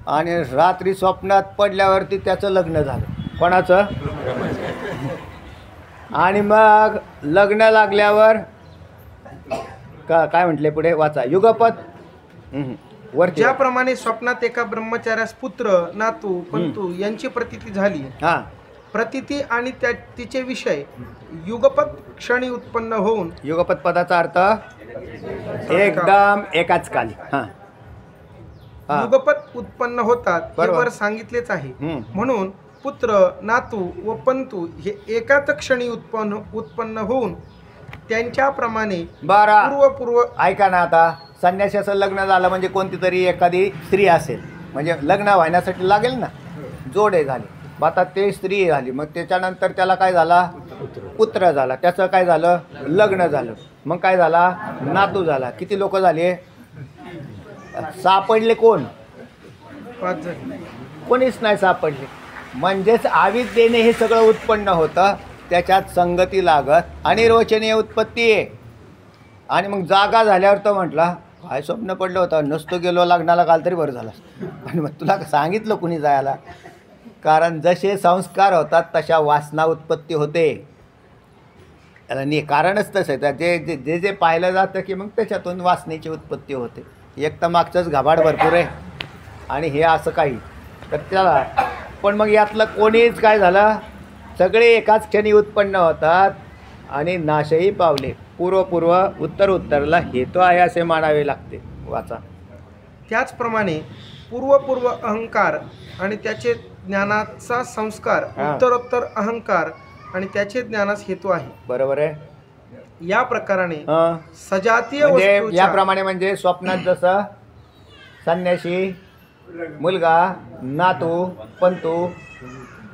S1: आणि रात्री स्वप्नात पडल्यावरती त्याचं लग्न झालं. कोणाचं? आणि मग लग्न लागल्यावर काय म्हटले पुढे वाचा, युगपत.
S4: ज्याप्रमाणे स्वप्नात एका ब्रह्मचार्यास पुत्र नातू पंतू यांची प्रतीती झाली, प्रतीती आणि तिचे विषय युगपत क्षणी उत्पन्न होऊन,
S1: युगपत पदाचा अर्थ एकदम एकाच काली
S4: युगपत उत्पन्न होतात हे वर सांगितलेच आहे. म्हणून पुत्र नातू व पंतू हे एकाच क्षणी उत्पन्न होऊन त्यांच्याप्रमाणे पूर्व
S1: ऐका ना. आता संन्याशाचं लग्न झालं म्हणजे कोणती तरी एखादी स्त्री असेल, म्हणजे लग्न व्हायण्यासाठी लागेल ना, जोडे झाले. आता ते स्त्री झाली, मग त्याच्यानंतर त्याला काय झाला, पुत्र झाला. त्याचं काय झालं, लग्न झालं. मग काय झाला, नातू झाला. किती लोक झाले, सापडले कोण,
S4: 5 जण.
S1: कोणीच नाही सापडले. म्हणजेच अविद्येने हे सगळं उत्पन्न होतं, त्याच्यात संगती लागत अनिर्वचनीय उत्पत्ती आहे. आणि मग जागा झाल्यावर तो म्हटला काय स्वप्न पडलं होतं, नसतो गेलो लग्नाला काल तरी बरं झालं. आणि मग तुला सांगितलं कुणी जायला, कारण जसे संस्कार होतात तशा वासना उत्पत्ती होते. आणि कारणच तसं आहे, जे जे जे पाहिलं जातं की मग त्याच्यातून वासनेची उत्पत्ती होते. एक तर मागचंच घाबाड भरपूर आहे आणि हे असं काही तर त्याला. पण मग यातलं कोणीच काय झालं, सगळे एकाच क्षणी उत्पन्न होतात आणि नाशही पावले. पूर्व उत्तरला हेतू आहे असे मानावे लागते. वाचा.
S4: त्याचप्रमाणे पूर्व अहंकार आणि त्याचे ज्ञानाचा संस्कार, उत्तरोत्तर अहंकार आणि त्याचे ज्ञानास हेतू आहे.
S1: बरोबर आहे.
S4: या प्रकाराने सजातीय
S1: म्हणजे याप्रमाणे म्हणजे स्वप्नात जसं संन्याशी, मुलगा, नातू, पंतू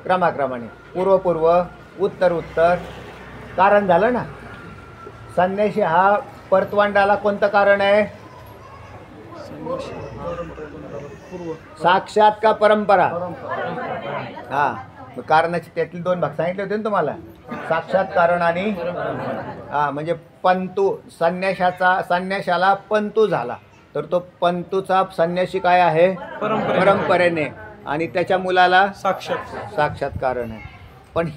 S1: क्रमाक्रमाने पूर्व उत्तर कारण झालं ना. संन्याशी हा परतवांडाला कोणतं कारण आहे? साक्षात का परंपरा? हा, कारणाचे त्यातले दोन भाग सांगितले होते ना तुम्हाला, साक्षात कारण आणि म्हणजे पंतू. संन्याशाला पंतू झाला तर तो पंतूचा संन्यासी काय आहे? परंपरेने. आणि त्याच्या मुलाला साक्षात कारण आहे. पण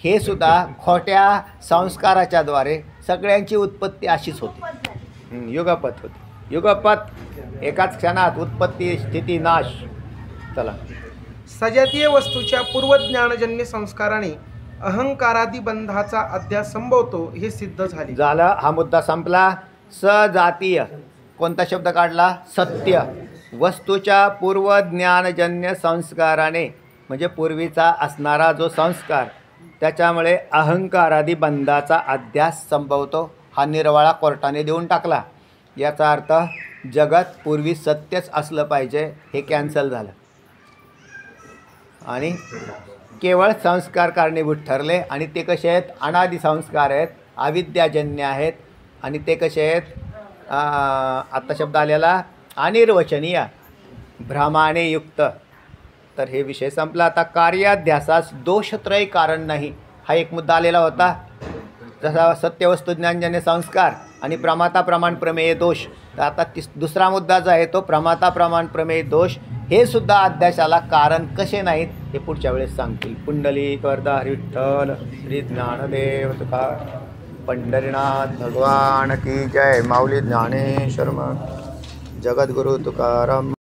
S1: हे सुद्धा खोट्या संस्काराच्या द्वारे सगळ्यांची उत्पत्ती अशीच होती. युगपत होती. युगपत एकाच क्षणात उत्पत्ती स्थिती नाश. चला.
S4: सजातीय वस्तूच्या पूर्वज्ञानजन्य संस्काराने अहंकारादी बंधाचा अध्यास संभवतो हे सिद्ध झालं.
S1: हा मुद्दा संपला. सजातीय कोणता शब्द काढला? सत्य. वस्तूच्या पूर्वज्ञानजन्य संस्काराने म्हणजे पूर्वीचा असणारा जो संस्कार त्याच्यामुळे अहंकारादी बंधाचा अध्यास संभवतो. हा निर्वाळा कोर्टाने देऊन टाकला. याचा अर्थ जगात पूर्वी सत्यच असलं पाहिजे हे कॅन्सल झालं आणि केवळ संस्कार कारणीभूत ठरले. आणि ते कसे आहेत? अनादि संस्कार आहेत, अविद्याजन्य आहेत. आणि ते कसे आहेत? आत्ता शब्द आलेला अनिर्वचनीय, भ्रमाने युक्त. तर हे विषय संपला. आता कार्याध्यासास दोषत्रय कारण नाही हा एक मुद्दा आलेला होता. जसा सत्यवस्तू ज्ञानजन्य संस्कार आणि प्रमाता प्रमाण प्रमेय दोष. तर आता दुसरा मुद्दा जो आहे तो प्रमाता प्रमाण प्रमेय दोष. हे सुद्धा अध्यासाला कारण कसे नाहीत हे पुढच्या वेळेस सांगतील. पुंडलिक वरदा हरी विठ्ठल श्री ज्ञानदेव तुकाराम पंढरीनाथ भगवान की जय. माऊली ज्ञानेश्वर जगद्गुरु तुकाराम.